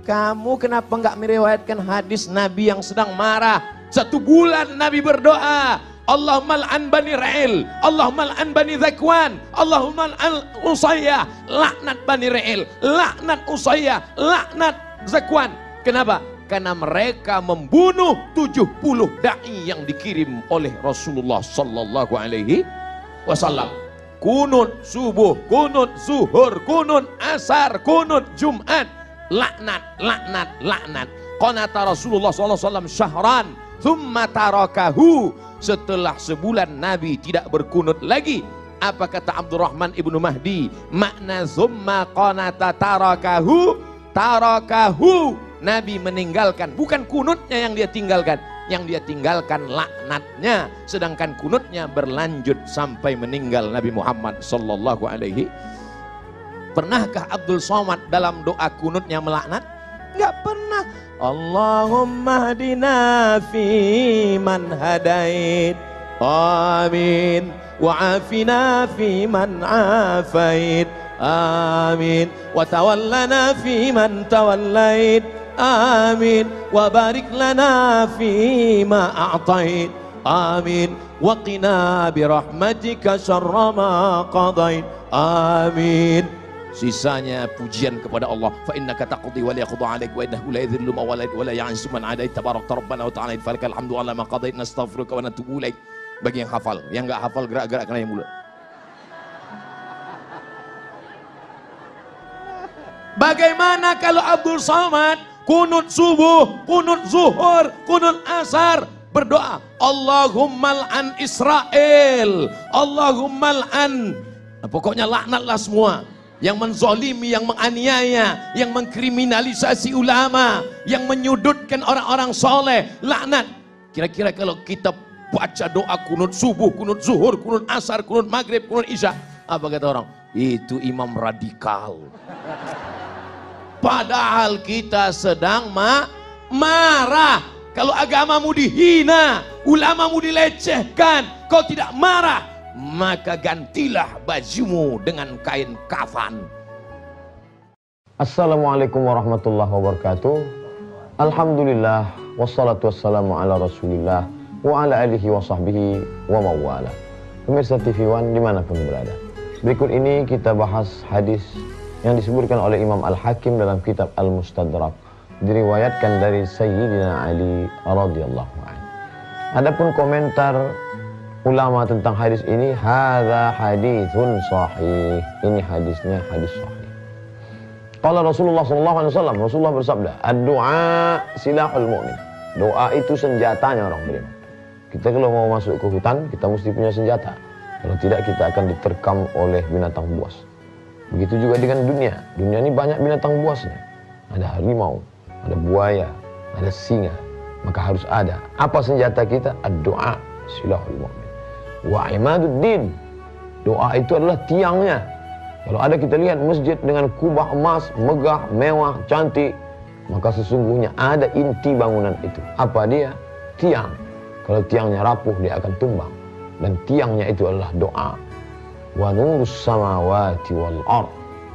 Kamu kenapa nggak meriwayatkan hadis Nabi yang sedang marah? 1 bulan Nabi berdoa, Allahumma al'an bani Ra'il, Allahumma al'an bani Zakwan, Allahumma al'an Usayyah, laknat bani Ra'il, laknat Usayyah, laknat Zakwan. Kenapa? Karena mereka membunuh 70 da'i yang dikirim oleh Rasulullah sallallahu alaihi wasallam. Kunut subuh, kunut zuhur, kunut asar, kunut Jumat, laknat, laknat, laknat. Qanata Rasulullah sallallahu alaihi wasallam syahran, thumma tarakahu. Setelah sebulan Nabi tidak berkunut lagi. Apa kata Abdurrahman ibnu Mahdi? Makna thumma qanata tarakahu, tarakahu. Nabi meninggalkan, bukan kunutnya yang dia tinggalkan. Yang dia tinggalkan laknatnya, sedangkan kunutnya berlanjut sampai meninggal Nabi Muhammad sallallahu alaihi. Pernahkah Abdul Somad dalam doa kunutnya melaknat? Enggak pernah. Allahumma hadina fi man hadait, amin, wa afina fi man afait, amin, wa tawallana fi man tawallait, amin, wa barik lana fi ma a'tait, amin, wa qina bi rahmatika syarra ma qadait, amin. Sisanya pujian kepada Allah. Fa innaka taqdi wa la yaqda 'alaik wa innahu la yadhillu man walayt wa la ya'izzu man 'adait tabarakta rabbana wa ta'ala falakal hamdu 'ala ma qadait nastaghfiruka wa natubu ilaik. Bagi yang hafal, yang enggak hafal gerak-gerakkan yang mulut. Bagaimana kalau Abdul Somad kunut subuh, kunut zuhur, kunut asar berdoa, Allahumma al'an Israel, Allahumma al'an, pokoknya laknatlah semua. yang menzolimi, yang menganiaya, yang mengkriminalisasi ulama, yang menyudutkan orang-orang soleh, laknat. Kira-kira kalau kita baca doa kunut subuh, kunut zuhur, kunut asar, kunut maghrib, kunut isya, apa kata orang? Itu imam radikal. Padahal kita sedang marah. Kalau agamamu dihina, ulamamu dilecehkan, kau tidak marah, maka gantilah bajumu dengan kain kafan. Assalamualaikum warahmatullahi wabarakatuh. Alhamdulillah, wassalatu wassalamu ala rasulillah wa ala alihi wa sahbihi wa mawala. Pemirsa TV One dimanapun berada, berikut ini kita bahas hadis yang disebutkan oleh Imam Al-Hakim dalam kitab Al-Mustadrak, diriwayatkan dari Sayyidina Ali radhiyallahu anhu. Adapun komentar ulama tentang hadis ini, hadza haditsun sahih. Ini hadisnya hadis sahih. Qala Rasulullah sallallahu alaihi wasallam, Rasulullah bersabda, ad-du'a silahul mu'min. Doa itu senjatanya orang beriman. Kita kalau mau masuk ke hutan, kita mesti punya senjata. Kalau tidak, kita akan diterkam oleh binatang buas. Begitu juga dengan dunia. Dunia ini banyak binatang buasnya. Ada harimau, ada buaya, ada singa. Maka harus ada. Apa senjata kita? Ad-du'a silahul mu'min. Wa imaduddin. Doa itu adalah tiangnya. Kalau ada kita lihat masjid dengan kubah emas, megah, mewah, cantik, maka sesungguhnya ada inti bangunan itu. Apa dia? Tiang. Kalau tiangnya rapuh, dia akan tumbang. Dan tiangnya itu adalah doa. Wa nurus samawati wal ard.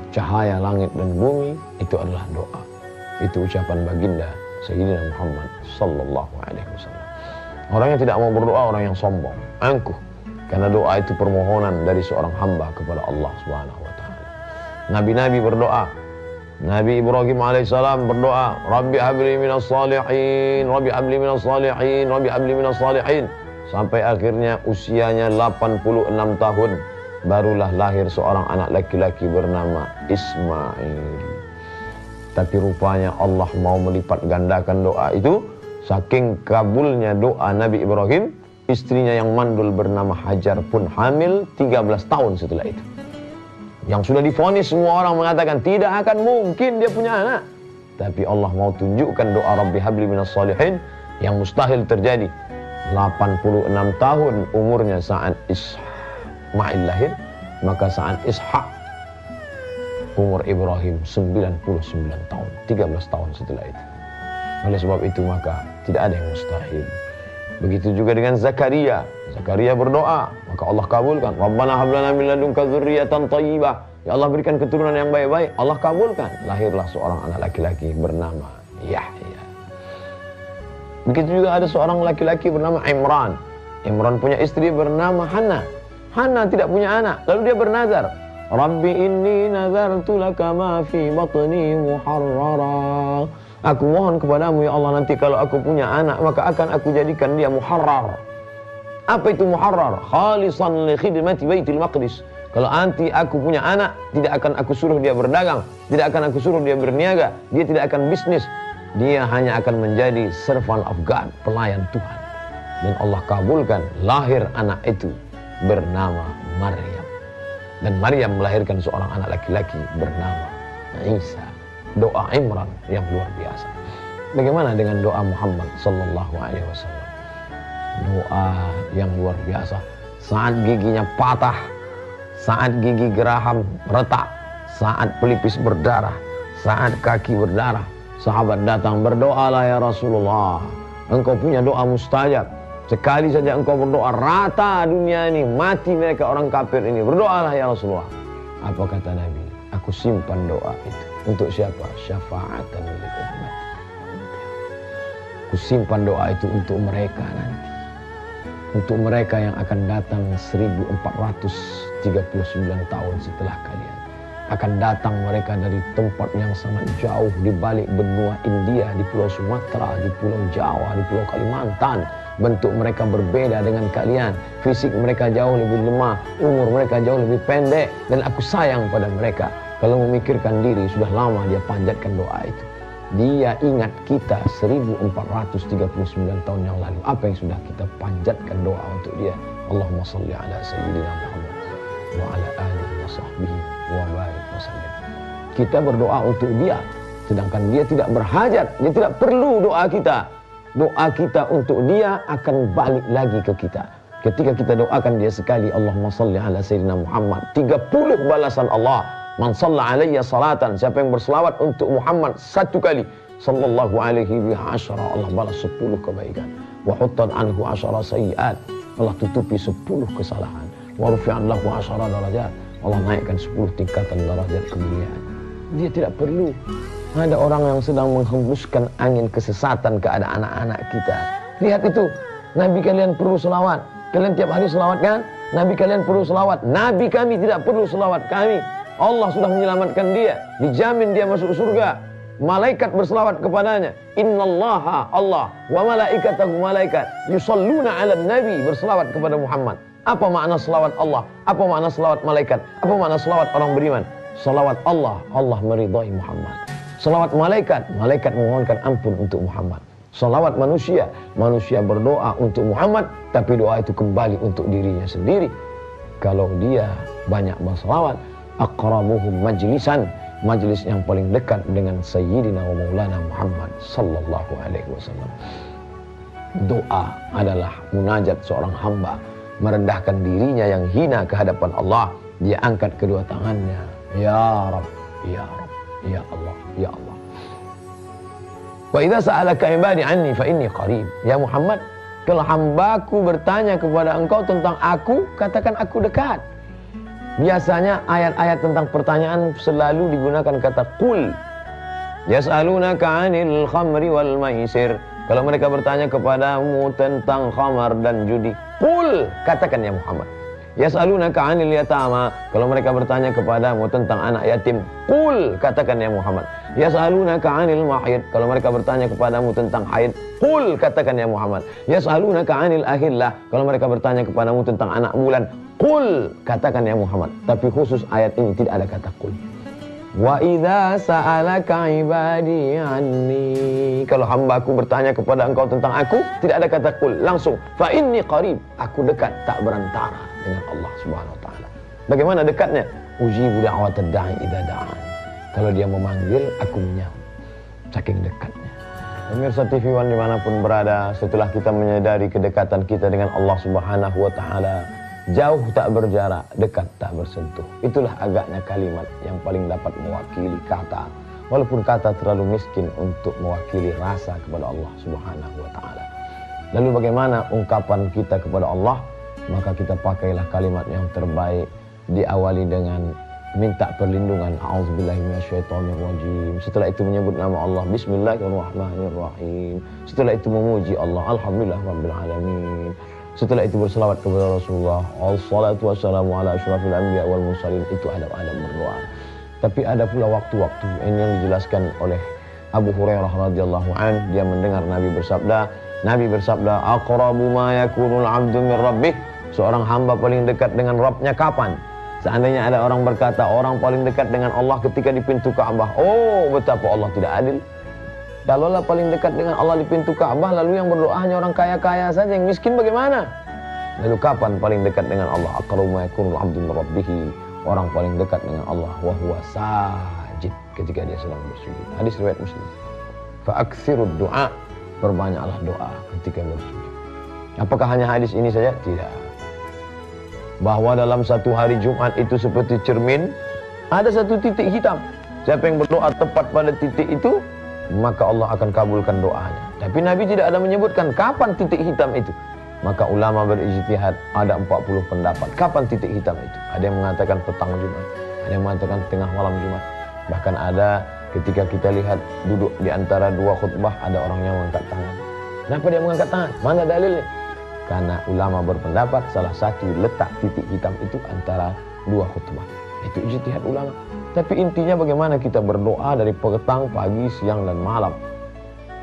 Cahaya langit dan bumi itu adalah doa. Itu ucapan baginda Sayyidina Muhammad sallallahu alaihi wasallam. Orang yang tidak mau berdoa, orang yang sombong, angkuh. Karena doa itu permohonan dari seorang hamba kepada Allah Subhanahu wa taala. Nabi-nabi berdoa. Nabi Ibrahim alaihissalam berdoa, Rabbi habli minas salihin, Rabbi habli minas salihin, Rabbi habli minas salihin. Sampai akhirnya usianya 86 tahun, barulah lahir seorang anak laki-laki bernama Ismail. Tapi rupanya Allah mau melipat gandakan doa itu. Saking kabulnya doa Nabi Ibrahim, istrinya yang mandul bernama Hajar pun hamil 13 tahun setelah itu. Yang sudah divonis semua orang mengatakan tidak akan mungkin dia punya anak. Tapi Allah mau tunjukkan doa Rabbi habli minas salihin yang mustahil terjadi. 86 tahun umurnya saat Ismail lahir, maka saat Ishak umur Ibrahim 99 tahun, 13 tahun setelah itu. Oleh sebab itu maka tidak ada yang mustahil. Begitu juga dengan Zakaria. Zakaria berdoa, maka Allah kabulkan. Rabbana hab lana min ladunka dzurriyyatan thayyibah. Ya Allah, berikan keturunan yang baik-baik. Allah kabulkan. Lahirlah seorang anak laki-laki bernama Yahya. Begitu juga ada seorang laki-laki bernama Imran. Imran punya istri bernama Hannah. Hannah tidak punya anak. Lalu dia bernazar, Rabbi inni nazartu laka ma fi batni muharrara. Aku mohon kepadamu ya Allah, nanti kalau aku punya anak maka akan aku jadikan dia muharrar. Apa itu muharrar? Khalisan li khidmati Baitul Maqdis. Kalau nanti aku punya anak, tidak akan aku suruh dia berdagang, tidak akan aku suruh dia berniaga, dia tidak akan bisnis. Dia hanya akan menjadi servant of God, pelayan Tuhan. Dan Allah kabulkan, lahir anak itu bernama Maryam. Dan Maryam melahirkan seorang anak laki-laki bernama Isa. Doa Imran yang luar biasa. Bagaimana dengan doa Muhammad sallallahu alaihi wasallam? Doa yang luar biasa. Saat giginya patah, saat gigi geraham retak, saat pelipis berdarah, saat kaki berdarah, sahabat datang, berdoalah ya Rasulullah. Engkau punya doa mustajab. Sekali saja engkau berdoa, rata dunia ini, mati mereka orang kafir ini. Berdoalah ya Rasulullah. Apa kata Nabi? Aku simpan doa itu. Untuk siapa? Syafa'atan li ummati. Aku simpan doa itu untuk mereka nanti. Untuk mereka yang akan datang 1439 tahun setelah kalian. Akan datang mereka dari tempat yang sangat jauh, di balik benua India, di Pulau Sumatera, di Pulau Jawa, di Pulau Kalimantan. Bentuk mereka berbeda dengan kalian. Fisik mereka jauh lebih lemah, umur mereka jauh lebih pendek. Dan aku sayang pada mereka. Kalau memikirkan diri, sudah lama dia panjatkan doa itu. Dia ingat kita 1439 tahun yang lalu. Apa yang sudah kita panjatkan doa untuk dia? Allahumma salli ala Sayyidina Muhammad wa ala alihi wa sahbihi wa barik wasallam. Kita berdoa untuk dia, sedangkan dia tidak berhajat, dia tidak perlu doa kita. Doa kita untuk dia akan balik lagi ke kita. Ketika kita doakan dia sekali, Allahumma salli ala Sayyidina Muhammad, 30 balasan Allah. Man salla alayya salatan, siapa yang berselawat untuk Muhammad satu kali, sallallahu alaihi wa asyara, Allah balas 10 kebaikan. Wa huttan anhu asyara sayyiat, Allah tutupi 10 kesalahan. Wa rufi'an lahu asyara darajat, Allah naikkan 10 tingkatan darajat kemuliaan. Dia tidak perlu. Ada orang yang sedang menghembuskan angin kesesatan ke anak-anak kita. Lihat itu, Nabi kalian perlu selawat. Kalian tiap hari selawat kan? Nabi kalian perlu selawat. Nabi kami tidak perlu selawat kami. Allah sudah menyelamatkan dia, dijamin dia masuk surga. Malaikat berselawat kepadanya. Innallaha, Allah, wa malaikatahu, malaikat, yusalluna ala nabi, berselawat kepada Muhammad. Apa makna selawat Allah? Apa makna selawat malaikat? Apa makna selawat orang beriman? Selawat Allah, Allah meridai Muhammad. Selawat malaikat, malaikat memohonkan ampun untuk Muhammad. Selawat manusia, manusia berdoa untuk Muhammad, tapi doa itu kembali untuk dirinya sendiri. Kalau dia banyak berselawat, aqrabuhum majlisan, majlis yang paling dekat dengan Sayyidina wa Maulana Muhammad sallallahu alaihi wasallam. Doa adalah munajat seorang hamba, merendahkan dirinya yang hina ke hadapan Allah. Dia angkat kedua tangannya, ya Rabb, ya Rabb, ya Allah, ya Allah. Wa idza sa'alaka ibadi anni fa inni qarib. Ya Muhammad, kalau hambaku bertanya kepada engkau tentang aku, katakan aku dekat. Biasanya ayat-ayat tentang pertanyaan selalu digunakan kata qul. Yas'alunaka 'anil khamri wal maisir. Kalau mereka bertanya kepadamu tentang khamar dan judi, qul, katakan ya Muhammad. Yas'alunaka 'anil yatama. Kalau mereka bertanya kepadamu tentang anak yatim, qul, katakan ya Muhammad. Yas'alunaka 'anil mahid. Kalau mereka bertanya kepadamu tentang haid, qul, katakan ya Muhammad. Yas'alunaka 'anil ahillah. Kalau mereka bertanya kepadamu tentang anak bulan, qul, katakan ya Muhammad. Tapi khusus ayat ini tidak ada kata qul. Wa idza sa'alaka ibadi anni. Kalau hambaku bertanya kepada engkau tentang aku, tidak ada kata qul, langsung fa inni qarib, aku dekat, tak berantara dengan Allah Subhanahu wa taala. Bagaimana dekatnya? Ujibu da'watad da'i idza da'an. Kalau dia memanggil, aku menyahut. Saking dekatnya. Pemirsa TV One dimanapun berada, setelah kita menyadari kedekatan kita dengan Allah Subhanahu wa taala, jauh tak berjarak, dekat tak bersentuh. Itulah agaknya kalimat yang paling dapat mewakili kata. Walaupun kata terlalu miskin untuk mewakili rasa kepada Allah Subhanahu wa taala. Lalu bagaimana ungkapan kita kepada Allah? Maka kita pakailah kalimat yang terbaik, diawali dengan minta perlindungan, auzubillahi minasyaitonirrajim. Setelah itu menyebut nama Allah, bismillahirrahmanirrahim. Setelah itu memuji Allah, alhamdulillah rabbil alamin. Setelah itu berselawat kepada Rasulullah, assalatu wassalamu ala asyrafil anbiya wal mursalin. Itu adab-adab berdoa. Tapi ada pula waktu-waktu ini yang dijelaskan oleh Abu Hurairah radhiyallahu an. Dia mendengar Nabi bersabda, aqrabu ma yakunul 'abdu min rabbih. Seorang hamba paling dekat dengan Rabbnya kapan? Seandainya ada orang berkata orang paling dekat dengan Allah ketika di pintu Ka'bah. Oh, betapa Allah tidak adil. Kalaulah paling dekat dengan Allah di pintu Ka'bah, lalu yang berdoa hanya orang kaya-kaya saja, yang miskin bagaimana? Lalu kapan paling dekat dengan Allah? Aqrabu ma yakunul 'abdu min rabbih. Orang paling dekat dengan Allah wa huwa sajid, ketika dia sedang bersujud. Hadis riwayat Muslim. Fa aktsirud du'a, perbanyaklah doa ketika bersujud. Apakah hanya hadis ini saja? Tidak. Bahwa dalam satu hari Jumat itu seperti cermin, ada satu titik hitam. Siapa yang berdoa tepat pada titik itu, maka Allah akan kabulkan doanya. Tapi Nabi tidak ada menyebutkan kapan titik hitam itu. Maka ulama berijtihad, ada 40 pendapat kapan titik hitam itu. Ada yang mengatakan petang Jumat, ada yang mengatakan tengah malam Jumat. Bahkan ada ketika kita lihat duduk di antara dua khutbah, ada orang yang mengangkat tangan. Kenapa dia mengangkat tangan? Mana dalilnya? Karena ulama berpendapat salah satu letak titik hitam itu antara dua khutbah. Itu ijtihad ulama. Tapi intinya bagaimana kita berdoa dari petang, pagi, siang, dan malam.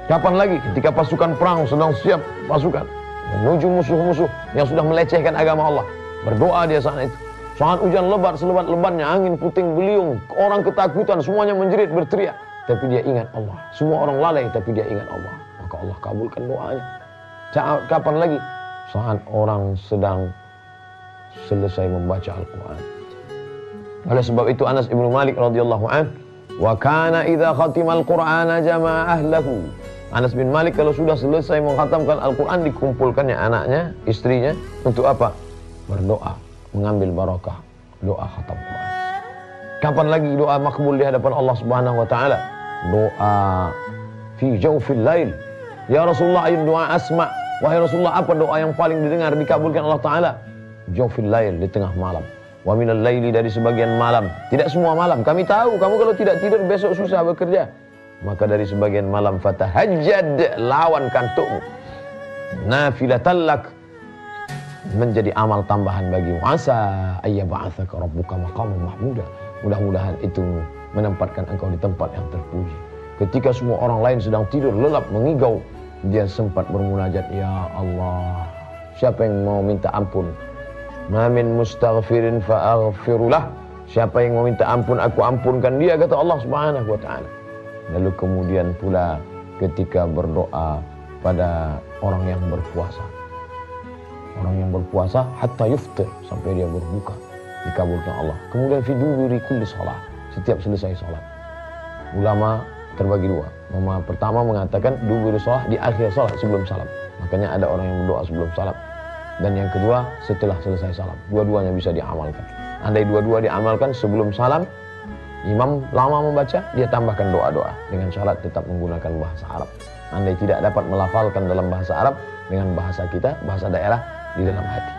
Kapan lagi? Ketika pasukan perang sedang siap pasukan menuju musuh-musuh yang sudah melecehkan agama Allah. Berdoa dia saat itu. Saat hujan lebat selebat-lebatnya, angin puting beliung, orang ketakutan, semuanya menjerit berteriak. Tapi dia ingat Allah. Semua orang lalai tapi dia ingat Allah. Maka Allah kabulkan doanya. Kapan lagi? Saat orang sedang selesai membaca Al-Quran. Oleh sebab itu Anas ibnu Malik radhiyallahu an, wa kana idza khatimal Qur'ana jama'a ahlahu. Anas bin Malik kalau sudah selesai mengkhatamkan Al-Quran, dikumpulkannya anaknya, istrinya, untuk apa? Berdoa, mengambil barakah, doa khatam Quran. Kapan lagi doa makbul di hadapan Allah Subhanahu wa taala? Doa fi jawfil lail. Ya Rasulullah, ayo doa asma. Wahai Rasulullah, apa doa yang paling didengar dikabulkan Allah taala? Jawfil lail, di tengah malam. Wa minal laili, dari sebagian malam. Tidak semua malam. Kami tahu kamu kalau tidak tidur besok susah bekerja. Maka dari sebagian malam fatahajjad, lawan kantukmu. Nafilatan lak, menjadi amal tambahan bagimu. Asa ayyab'atsaka rabbuka maqaman mahmuda. Mudah-mudahan itu menempatkan engkau di tempat yang terpuji. Ketika semua orang lain sedang tidur lelap mengigau, dia sempat bermunajat, ya Allah, siapa yang mau minta ampun? Ma min mustaghfirin fa'aghfirullah. Siapa yang mau minta ampun, aku ampunkan dia, kata Allah Subhanahu wa taala. Lalu kemudian pula ketika berdoa pada orang yang berpuasa. Orang yang berpuasa hatta yuftir, sampai dia berbuka, dikabulkan Allah. Kemudian fi duburi kulli shalah, setiap selesai salat. Ulama terbagi dua. Pertama mengatakan duburi shalah, di akhir salat sebelum salam. Makanya ada orang yang berdoa sebelum salam. Dan yang kedua setelah selesai salam. Dua-duanya bisa diamalkan. Andai dua-dua diamalkan sebelum salam, imam lama membaca, dia tambahkan doa-doa dengan syarat tetap menggunakan bahasa Arab. Andai tidak dapat melafalkan dalam bahasa Arab, dengan bahasa kita, bahasa daerah, di dalam hati.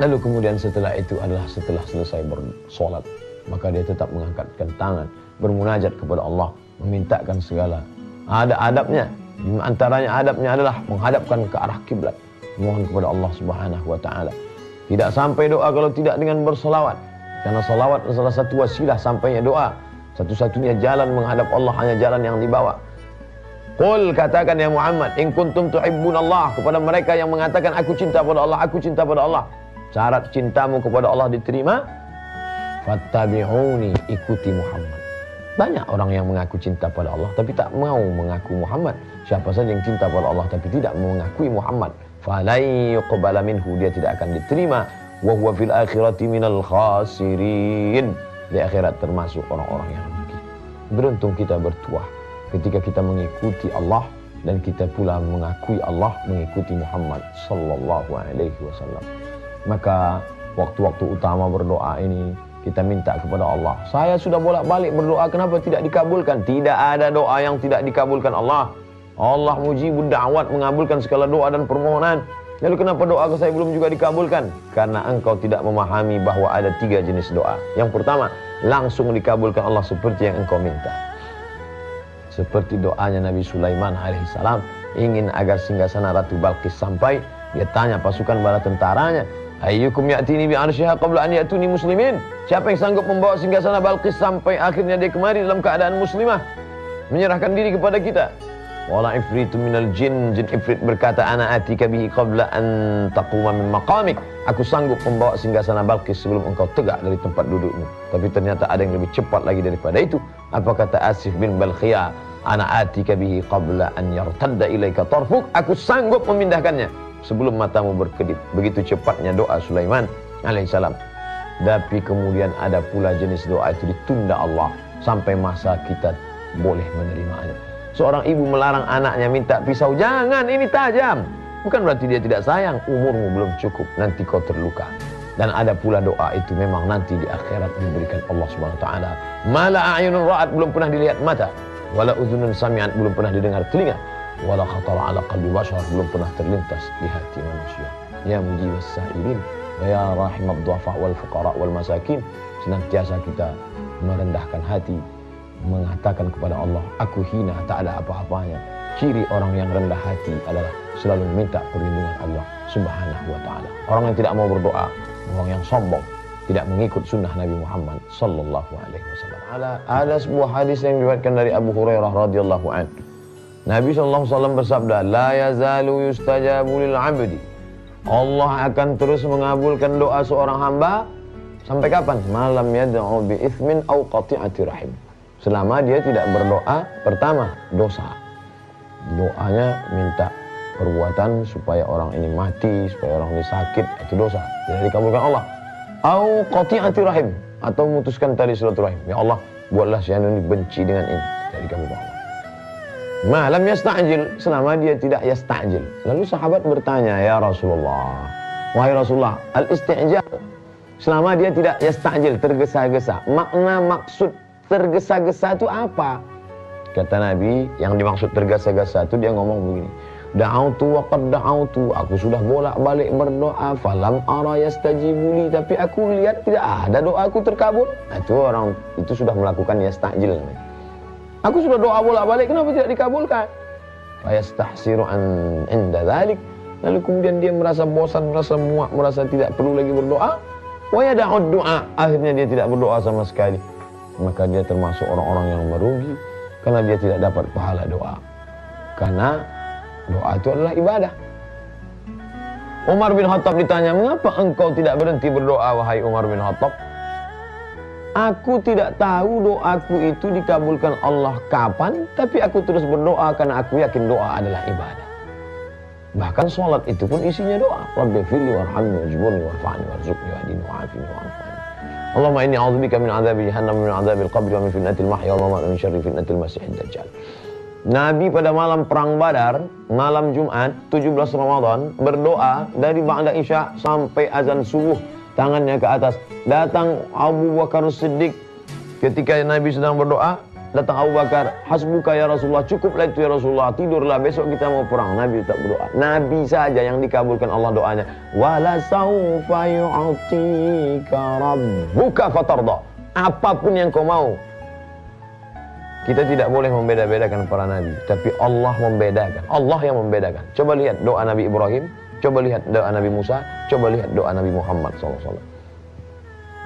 Lalu kemudian setelah itu adalah setelah selesai bersolat, maka dia tetap mengangkatkan tangan, bermunajat kepada Allah, memintakan segala. Ada adabnya. Di antaranya adabnya adalah menghadapkan ke arah kiblat, mohon kepada Allah Subhanahu wa taala. Tidak sampai doa kalau tidak dengan berselawat. Karena salawat adalah satu wasilah sampainya doa. Satu-satunya jalan menghadap Allah hanya jalan yang dibawa. Qul, katakan ya Muhammad, in kuntum tuhibbunallah, kepada mereka yang mengatakan aku cinta pada Allah, aku cinta pada Allah. Syarat cintamu kepada Allah diterima, fattabi'uni, ikuti Muhammad. Banyak orang yang mengaku cinta pada Allah tapi tak mau mengaku Muhammad. Siapa saja yang cinta pada Allah tapi tidak mengakui Muhammad, falai yuqbala minhu, dia tidak akan diterima. Wa huwa fil akhirati minal khasirin, di akhirat termasuk orang-orang yang rugi. Beruntung kita bertuah ketika kita mengikuti Allah dan kita pula mengakui Allah, mengikuti Muhammad sallallahu alaihi wasallam. Maka waktu-waktu utama berdoa ini kita minta kepada Allah. Saya sudah bolak-balik berdoa, kenapa tidak dikabulkan? Tidak ada doa yang tidak dikabulkan Allah. Allah mujibud da'wat, mengabulkan segala doa dan permohonan. Lalu kenapa doa saya belum juga dikabulkan? Karena engkau tidak memahami bahwa ada 3 jenis doa. Yang pertama, langsung dikabulkan Allah seperti yang engkau minta. Seperti doanya Nabi Sulaiman alaihissalam, ingin agar singgasana Ratu Balqis sampai, dia tanya pasukan bala tentaranya, ayyukum ya'tini bi arsyiha qabla an ya'tuni muslimin. Siapa yang sanggup membawa singgasana Balqis sampai akhirnya dia kemari dalam keadaan muslimah, menyerahkan diri kepada kita? Wala ifritu minal jin, jin ifrit berkata, ana atika bihi qabla an taquma min maqamik. Aku sanggup membawa singgasana Balqis sebelum engkau tegak dari tempat dudukmu. Tapi ternyata ada yang lebih cepat lagi daripada itu. Apa kata Asif bin Balkhiyah? Ana atika bihi qabla an yartadda ilaika tarfuk. Aku sanggup memindahkannya sebelum matamu berkedip. Begitu cepatnya doa Sulaiman alaihissalam. Tapi kemudian ada pula jenis doa itu ditunda Allah sampai masa kita boleh menerimanya. Seorang ibu melarang anaknya minta pisau, jangan, ini tajam. Bukan berarti dia tidak sayang, umurmu belum cukup, nanti kau terluka. Dan ada pula doa itu memang nanti di akhirat diberikan Allah Subhanahu wa taala. Mala a'yunun ra'at, belum pernah dilihat mata, wala udhunun sami'at, belum pernah didengar telinga, wala khatara ala qalbi bashar, belum pernah terlintas di hati manusia. Ya mujibas sa'ilin wa ya rahimad du'afa wal fuqara wal masakin. Senantiasa kita merendahkan hati, mengatakan kepada Allah, aku hina, tak ada apa-apanya. Ciri orang yang rendah hati adalah selalu meminta perlindungan Allah Subhanahu wa ta'ala. Orang yang tidak mau berdoa, orang yang sombong, tidak mengikut sunnah Nabi Muhammad sallallahu alaihi wasallam. Ada sebuah hadis yang diriwayatkan dari Abu Hurairah radhiyallahu anhu. Nabi sallallahu alaihi wasallam bersabda, la yazalu yustajabu lil 'abdi. Allah akan terus mengabulkan doa seorang hamba sampai kapan? Malam yad'u bi itsmin aw qati'ati rahim. Selama dia tidak berdoa, pertama, dosa. Doanya minta perbuatan supaya orang ini mati, supaya orang ini sakit, itu dosa. Tidak dikabulkan Allah. Au qati'ati rahim. atau memutuskan tali silaturahim. Ya Allah, buatlah si anu ini benci dengan ini dari kamu Allah. Malam yasta'jil, selama dia tidak yasta'jil. Lalu sahabat bertanya, ya Rasulullah, wahai Rasulullah, al-isti'jal, selama dia tidak yasta'jil, tergesa-gesa, makna maksud tergesa-gesa itu apa? Kata Nabi, yang dimaksud tergesa-gesa itu dia ngomong begini, da'autu wa qad da'autu, aku sudah bolak-balik berdoa, falam ara yastajibuli, tapi aku lihat tidak ada doaku terkabul. Nah, itu orang itu sudah melakukan yasta'jil namanya. Aku sudah doa bolak-balik, kenapa tidak dikabulkan? Fayastahsiru an inda dzalik. Lalu kemudian dia merasa bosan, merasa muak, merasa tidak perlu lagi berdoa. Wa yada'ud du'a, akhirnya dia tidak berdoa sama sekali. Maka dia termasuk orang-orang yang merugi karena dia tidak dapat pahala doa. Karena doa itu adalah ibadah. Umar bin Khattab ditanya, mengapa engkau tidak berhenti berdoa, wahai Umar bin Khattab? Aku tidak tahu doaku itu dikabulkan Allah kapan, tapi aku terus berdoa karena aku yakin doa adalah ibadah. Bahkan sholat itu pun isinya doa. Rabbi firli warhamni wajburni warfa'ni warzuqni wahdini wa'afini wa'afani. Allahumma inni a'udzubika min adzabi jahannam, min adzabil qabri, wa min fitnatil mahya wal mamat, wa min syarri fitnatil masiihid dajjal. Nabi pada malam perang Badar, malam Jumat 17 Ramadan, berdoa dari ba'da Isya sampai azan subuh, tangannya ke atas. Datang Abu Bakar Siddiq, ketika Nabi sedang berdoa, datang Abu Bakar, hasbuka ya Rasulullah, cukuplah itu ya Rasulullah, tidurlah, besok kita mau perang. Nabi tak berdoa. Nabi saja yang dikabulkan Allah doanya. Wala saufa yu'tika rabbuka fatarda. Apapun yang kau mau. Kita tidak boleh membeda-bedakan para nabi, tapi Allah membedakan. Allah yang membedakan. Coba lihat doa Nabi Ibrahim, coba lihat doa Nabi Musa, coba lihat doa Nabi Muhammad SAW.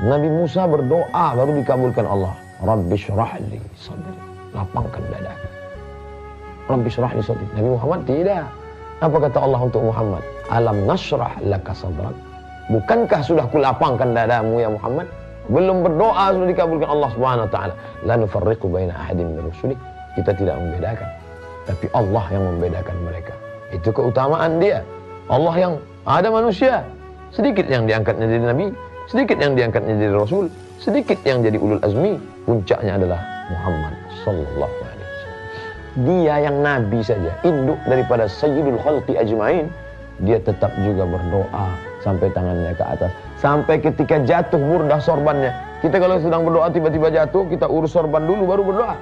Nabi Musa berdoa baru dikabulkan Allah. Rabbi syrah li sadri, lapangkan dadaku. Rabbi syrah li sadri. Nabi Muhammad tidak. Apa kata Allah untuk Muhammad? Alam nasrah laka sadrak. Bukankah sudah kulapangkan dadamu ya Muhammad? Belum berdoa sudah dikabulkan Allah Subhanahu wa taala. La nufarriqu baina ahadin min rusulik. Kita tidak membedakan, tapi Allah yang membedakan mereka. Itu keutamaan dia. Allah yang ada manusia, sedikit yang diangkatnya jadi nabi, sedikit yang diangkatnya jadi rasul, sedikit yang jadi ulul azmi, puncaknya adalah Muhammad sallallahu alaihi wasallam. Dia yang nabi saja, induk daripada sayyidul khalqi ajmain, dia tetap juga berdoa sampai tangannya ke atas. Sampai ketika jatuh burdah sorbannya. Kita kalau sedang berdoa tiba-tiba jatuh, kita urus sorban dulu baru berdoa.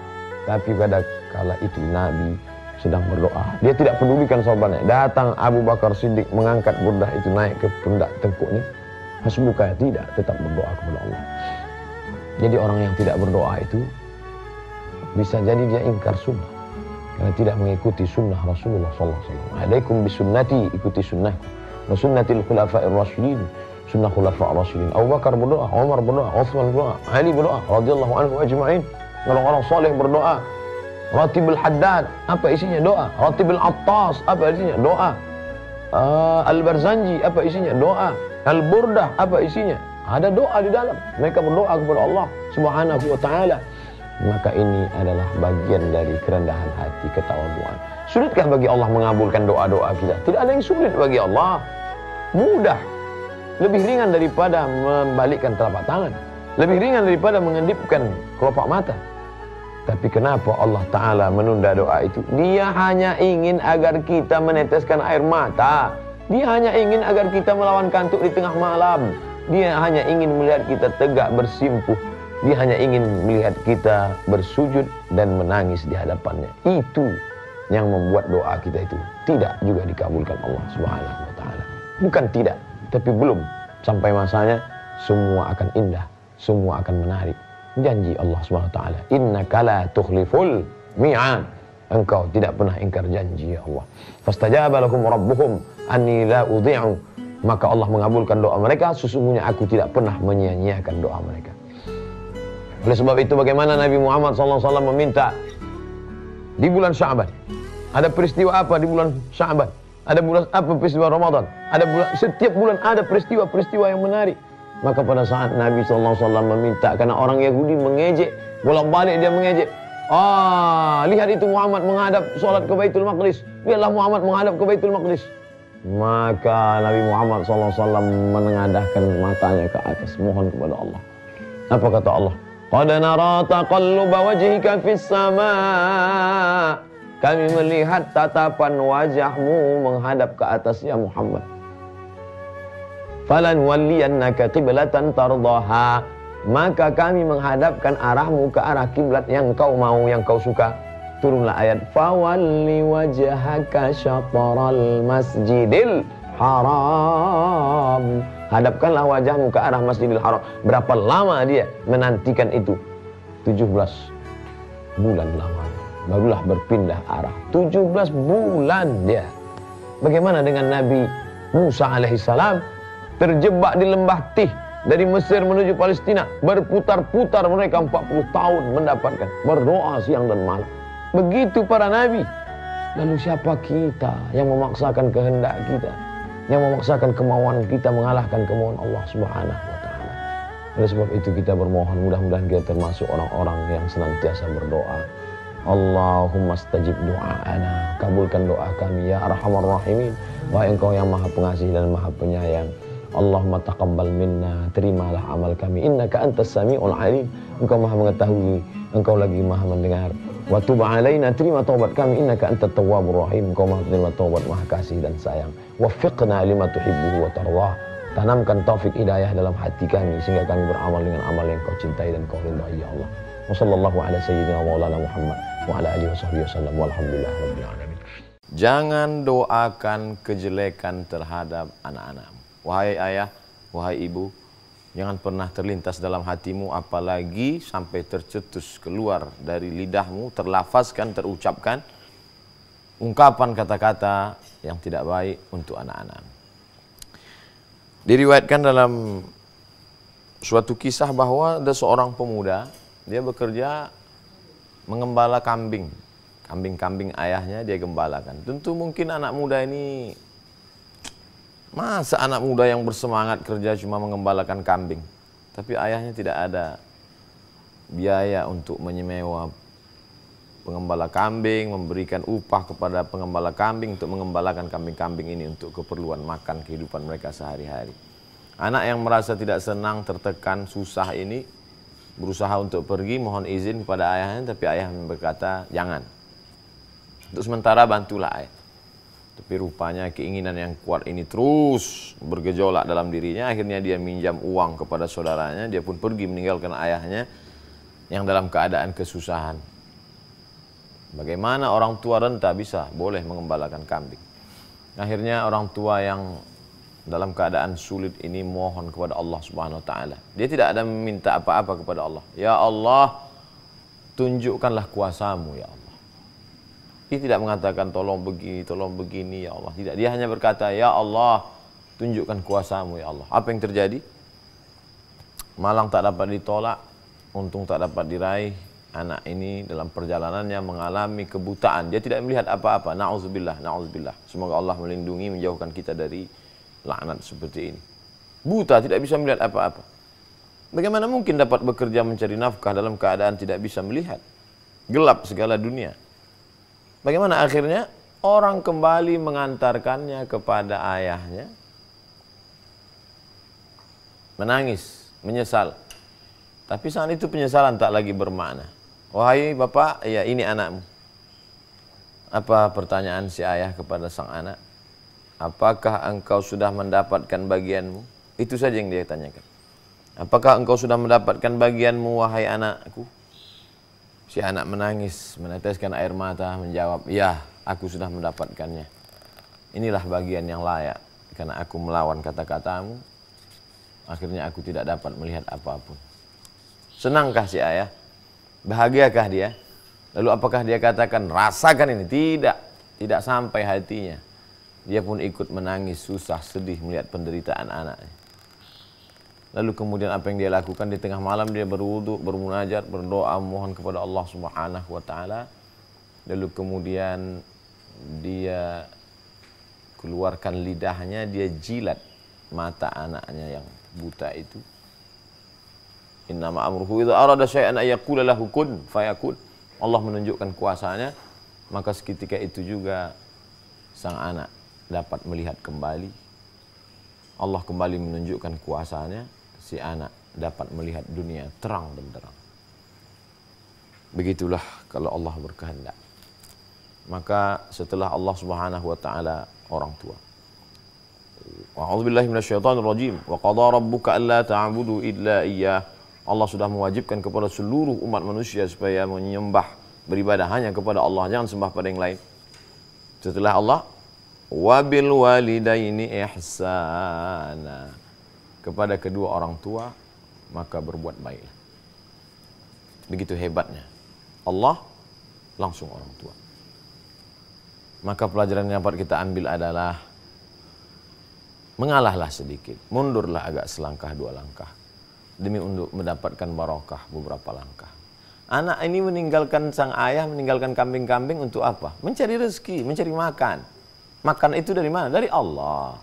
Tapi pada kala itu Nabi sedang berdoa, dia tidak pedulikan sorbannya. Datang Abu Bakar Siddiq mengangkat burdah itu naik ke pundak tengkuknya. Hasbuka, tidak, tetap berdoa kepada Allah. Jadi orang yang tidak berdoa itu bisa jadi dia ingkar sunnah karena tidak mengikuti sunnah Rasulullah SAW. Alaikum bisunnati, ikuti sunnahku. Wa sunnatil khulafa'ir rasyidin, sunnah khulafa'ir rasyidin. Abu Bakar berdoa, Umar berdoa, Utsman berdoa, Ali berdoa, radhiyallahu anhu ajma'in. Orang-orang saleh berdoa. Ratibul Haddad, apa isinya? Doa. Ratibul Attas, apa isinya? Doa. Al-Barzanji, apa isinya? Doa. Al-Burdah, apa isinya? Ada doa di dalam. Mereka berdoa kepada Allah Subhanahu wa taala. Maka ini adalah bagian dari kerendahan hati, ketawaduan. Sulitkah bagi Allah mengabulkan doa-doa kita? Tidak ada yang sulit bagi Allah. Mudah. Lebih ringan daripada membalikkan telapak tangan. Lebih ringan daripada mengedipkan kelopak mata. Tapi kenapa Allah Ta'ala menunda doa itu? Dia hanya ingin agar kita meneteskan air mata. Dia hanya ingin agar kita melawan kantuk di tengah malam. Dia hanya ingin melihat kita tegak bersimpuh. Dia hanya ingin melihat kita bersujud dan menangis di hadapannya. Itu yang membuat doa kita itu tidak juga dikabulkan Allah Subhanahu wa taala. Bukan tidak, tapi belum sampai masanya semua akan indah, semua akan menarik. Janji Allah Subhanahu wa taala, innaka la tukhliful mi'ad. Engkau tidak pernah ingkar janji ya Allah. Fastajaba lakum rabbuhum anni la udhi'u. Maka Allah mengabulkan doa mereka, sesungguhnya aku tidak pernah menyia-nyiakan doa mereka. Oleh sebab itu bagaimana Nabi Muhammad SAW meminta di bulan Sya'ban. Ada peristiwa apa di bulan Sya'ban? Ada bulan apa peristiwa Ramadan? Ada bulan, setiap bulan ada peristiwa-peristiwa yang menarik. Maka pada saat Nabi SAW meminta, karena orang Yahudi mengejek, bolak-balik dia mengejek. Lihat itu Muhammad menghadap sholat ke Baitul Maqdis. Lihatlah Muhammad menghadap ke Baitul Maqdis. Maka Nabi Muhammad SAW menengadahkan matanya ke atas, mohon kepada Allah. Apa kata Allah? Qad nara taqalluba wajhika fis sama. Kami melihat tatapan wajahmu menghadap ke atas ya Muhammad. Falan walliyannaka qiblatan tardaha. Maka kami menghadapkan arahmu ke arah kiblat yang kau mau, yang kau suka. Turunlah ayat fawalli wajhaka syatral masjidil haram. Hadapkanlah wajahmu ke arah Masjidil Haram. Berapa lama dia menantikan itu? 17 bulan lamanya. Barulah berpindah arah. 17 bulan dia. Bagaimana dengan Nabi Musa alaihissalam? Terjebak di lembah Tih. Dari Mesir menuju Palestina. Berputar-putar mereka 40 tahun mendapatkan. Berdoa siang dan malam. Begitu para Nabi. Lalu siapa kita yang memaksakan kehendak kita? Yang memaksakan kemauan kita mengalahkan kemauan Allah Subhanahu wa ta'ala. Oleh sebab itu kita bermohon, mudah-mudahan kita termasuk orang-orang yang senantiasa berdoa. Allahumma stajib doa'ana, kabulkan doa kami ya arhamar rahimin. Wahai Engkau yang Maha Pengasih dan Maha Penyayang. Allahumma taqabbal minna, terimalah amal kami. Innaka antas sami'ul alim. Engkau Maha mengetahui, Engkau lagi Maha mendengar. Wa tub alaina, terima taubat kami. Innaka antat tawwabur rahim. Engkau Maha terima taubat, Maha kasih dan sayang. Waffiqna lima tuhibbuhu wa tardah. Tanamkan taufik hidayah dalam hati kami sehingga kami beramal dengan amal yang Kau cintai dan Kau ridhai ya Allah. Wa sallallahu ala sayyidina maulana Muhammad wa ala alihi washabbihi wasallam walhamdulillah rabbil alamin. Jangan doakan kejelekan terhadap anak-anakmu. Wahai ayah, wahai ibu, jangan pernah terlintas dalam hatimu, apalagi sampai tercetus keluar dari lidahmu, terlafazkan, terucapkan ungkapan kata-kata yang tidak baik untuk anak-anak. Diriwayatkan dalam suatu kisah bahwa ada seorang pemuda, dia bekerja mengembala kambing. Kambing-kambing ayahnya dia gembalakan. Tentu mungkin anak muda ini, masa anak muda yang bersemangat kerja cuma mengembalakan kambing. Tapi ayahnya tidak ada biaya untuk menyewa pengembala kambing, memberikan upah kepada pengembala kambing untuk mengembalakan kambing-kambing ini untuk keperluan makan kehidupan mereka sehari-hari. Anak yang merasa tidak senang, tertekan, susah ini berusaha untuk pergi, mohon izin kepada ayahnya, tapi ayah berkata, jangan. Untuk sementara bantulah ayah. Tapi rupanya keinginan yang kuat ini terus bergejolak dalam dirinya. Akhirnya dia minjam uang kepada saudaranya. Dia pun pergi meninggalkan ayahnya yang dalam keadaan kesusahan. Bagaimana orang tua renta bisa boleh mengembalakan kambing? Akhirnya orang tua yang dalam keadaan sulit ini mohon kepada Allah Subhanahu wa taala. Dia tidak ada meminta apa-apa kepada Allah. Ya Allah, tunjukkanlah kuasamu ya Allah. Dia tidak mengatakan tolong begini ya Allah. Tidak, dia hanya berkata ya Allah, tunjukkan kuasamu ya Allah. Apa yang terjadi? Malang tak dapat ditolak, untung tak dapat diraih. Anak ini dalam perjalanannya mengalami kebutaan. Dia tidak melihat apa-apa. Na'udzubillah, na'udzubillah. Semoga Allah melindungi, menjauhkan kita dari laknat seperti ini. Buta, tidak bisa melihat apa-apa. Bagaimana mungkin dapat bekerja mencari nafkah dalam keadaan tidak bisa melihat? Gelap segala dunia. Bagaimana akhirnya? Orang kembali mengantarkannya kepada ayahnya. Menangis, menyesal. Tapi saat itu penyesalan tak lagi bermakna. Wahai bapak, ya ini anakmu. Apa pertanyaan si ayah kepada sang anak? Apakah engkau sudah mendapatkan bagianmu? Itu saja yang dia tanyakan. Apakah engkau sudah mendapatkan bagianmu, wahai anakku? Si anak menangis, meneteskan air mata, menjawab, ya, aku sudah mendapatkannya. Inilah bagian yang layak, karena aku melawan kata-katamu. Akhirnya aku tidak dapat melihat apapun. Senangkah si ayah? Bahagiakah dia? Lalu apakah dia katakan, rasakan ini? Tidak, tidak sampai hatinya. Dia pun ikut menangis, susah, sedih melihat penderitaan anaknya. Lalu kemudian apa yang dia lakukan? Di tengah malam dia berwudu, bermunajat, berdoa, mohon kepada Allah Subhanahu wa taala. Lalu kemudian dia keluarkan lidahnya, dia jilat mata anaknya yang buta itu. Innama amruhu idza arada syai'an ay yaqula lahu kun fayakun. Allah menunjukkan kuasanya, maka seketika itu juga sang anak dapat melihat kembali. Allah kembali menunjukkan kuasanya, si anak dapat melihat dunia terang benderang. Begitulah kalau Allah berkehendak. Maka setelah Allah Subhanahu wa taala orang tua. A'udzubillahi minasyaitonir rajim. Wa qadara rabbuka alla ta'budu illa iyyah. Allah sudah mewajibkan kepada seluruh umat manusia supaya menyembah, beribadah hanya kepada Allah, jangan sembah pada yang lain. Setelah Allah, wabil walidaini ihsana. Kepada kedua orang tua maka berbuat baiklah. Begitu hebatnya Allah langsung orang tua. Maka pelajaran yang dapat kita ambil adalah mengalahlah sedikit, mundurlah agak selangkah dua langkah demi untuk mendapatkan barokah beberapa langkah. Anak ini meninggalkan sang ayah, meninggalkan kambing-kambing untuk apa? Mencari rezeki, mencari makan. Makan itu dari mana? Dari Allah.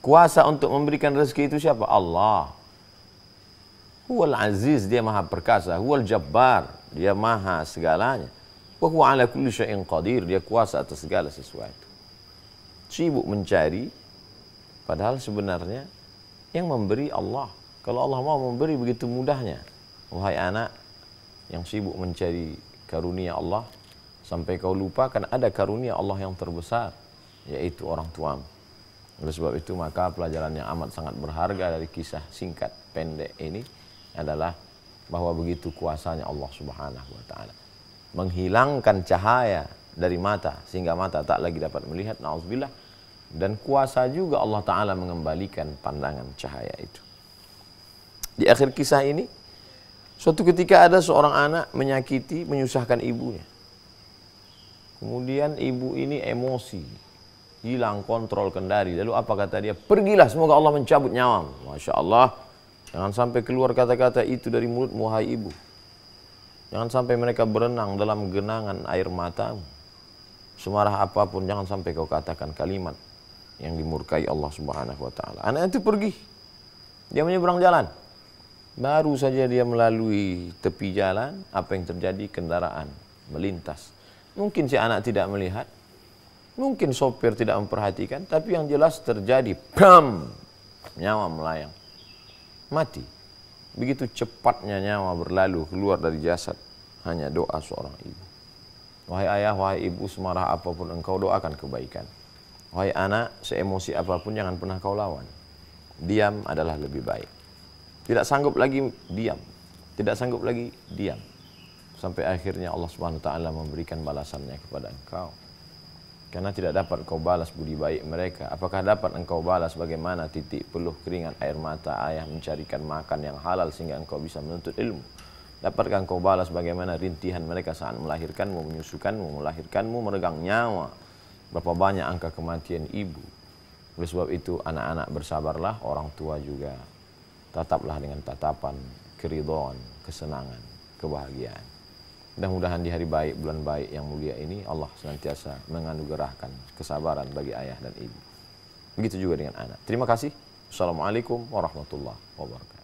Kuasa untuk memberikan rezeki itu siapa? Allah. Huwal aziz, dia maha perkasa. Huwal jabbar, dia maha segalanya. Wa huwa ala kulli syai'in qadir, dia kuasa atas segala sesuatu. Sibuk mencari, padahal sebenarnya yang memberi Allah. Kalau Allah mau memberi begitu mudahnya. Wahai anak yang sibuk mencari karunia Allah, sampai kau lupakan ada karunia Allah yang terbesar, yaitu orang tuamu. Oleh sebab itu maka pelajaran yang amat sangat berharga dari kisah singkat pendek ini adalah bahwa begitu kuasanya Allah Subhanahu wa taala menghilangkan cahaya dari mata sehingga mata tak lagi dapat melihat, na'udzubillah, dan kuasa juga Allah taala mengembalikan pandangan cahaya itu. Di akhir kisah ini, suatu ketika ada seorang anak menyakiti, menyusahkan ibunya. Kemudian ibu ini emosi, hilang kontrol kendali. Lalu apa kata dia? Pergilah, semoga Allah mencabut nyawamu. Masya Allah, jangan sampai keluar kata-kata itu dari mulutmu, wahai ibu. Jangan sampai mereka berenang dalam genangan air matamu. Semarah apapun, jangan sampai kau katakan kalimat yang dimurkai Allah Subhanahu wa taala. Anak itu pergi. Dia menyeberang jalan. Baru saja dia melalui tepi jalan, apa yang terjadi? Kendaraan melintas. Mungkin si anak tidak melihat, mungkin sopir tidak memperhatikan, tapi yang jelas terjadi, bam, nyawa melayang, mati. Begitu cepatnya nyawa berlalu keluar dari jasad, hanya doa seorang ibu. Wahai ayah, wahai ibu, semarah apapun engkau, doakan kebaikan. Wahai anak, seemosi apapun jangan pernah kau lawan. Diam adalah lebih baik. Tidak sanggup lagi, diam. Tidak sanggup lagi, diam. Sampai akhirnya Allah Subhanahu wa taala memberikan balasannya kepada engkau. Karena tidak dapat kau balas budi baik mereka. Apakah dapat engkau balas bagaimana titik peluh keringat air mata ayah mencarikan makan yang halal sehingga engkau bisa menuntut ilmu? Dapatkah engkau balas bagaimana rintihan mereka saat melahirkanmu, menyusukanmu, melahirkanmu, meregang nyawa? Berapa banyak angka kematian ibu? Oleh sebab itu anak-anak bersabarlah, orang tua juga tataplah dengan tatapan keridhaan, kesenangan, kebahagiaan. Mudah-mudahan di hari baik, bulan baik yang mulia ini Allah senantiasa menganugerahkan kesabaran bagi ayah dan ibu. Begitu juga dengan anak. Terima kasih. Assalamualaikum warahmatullahi wabarakatuh.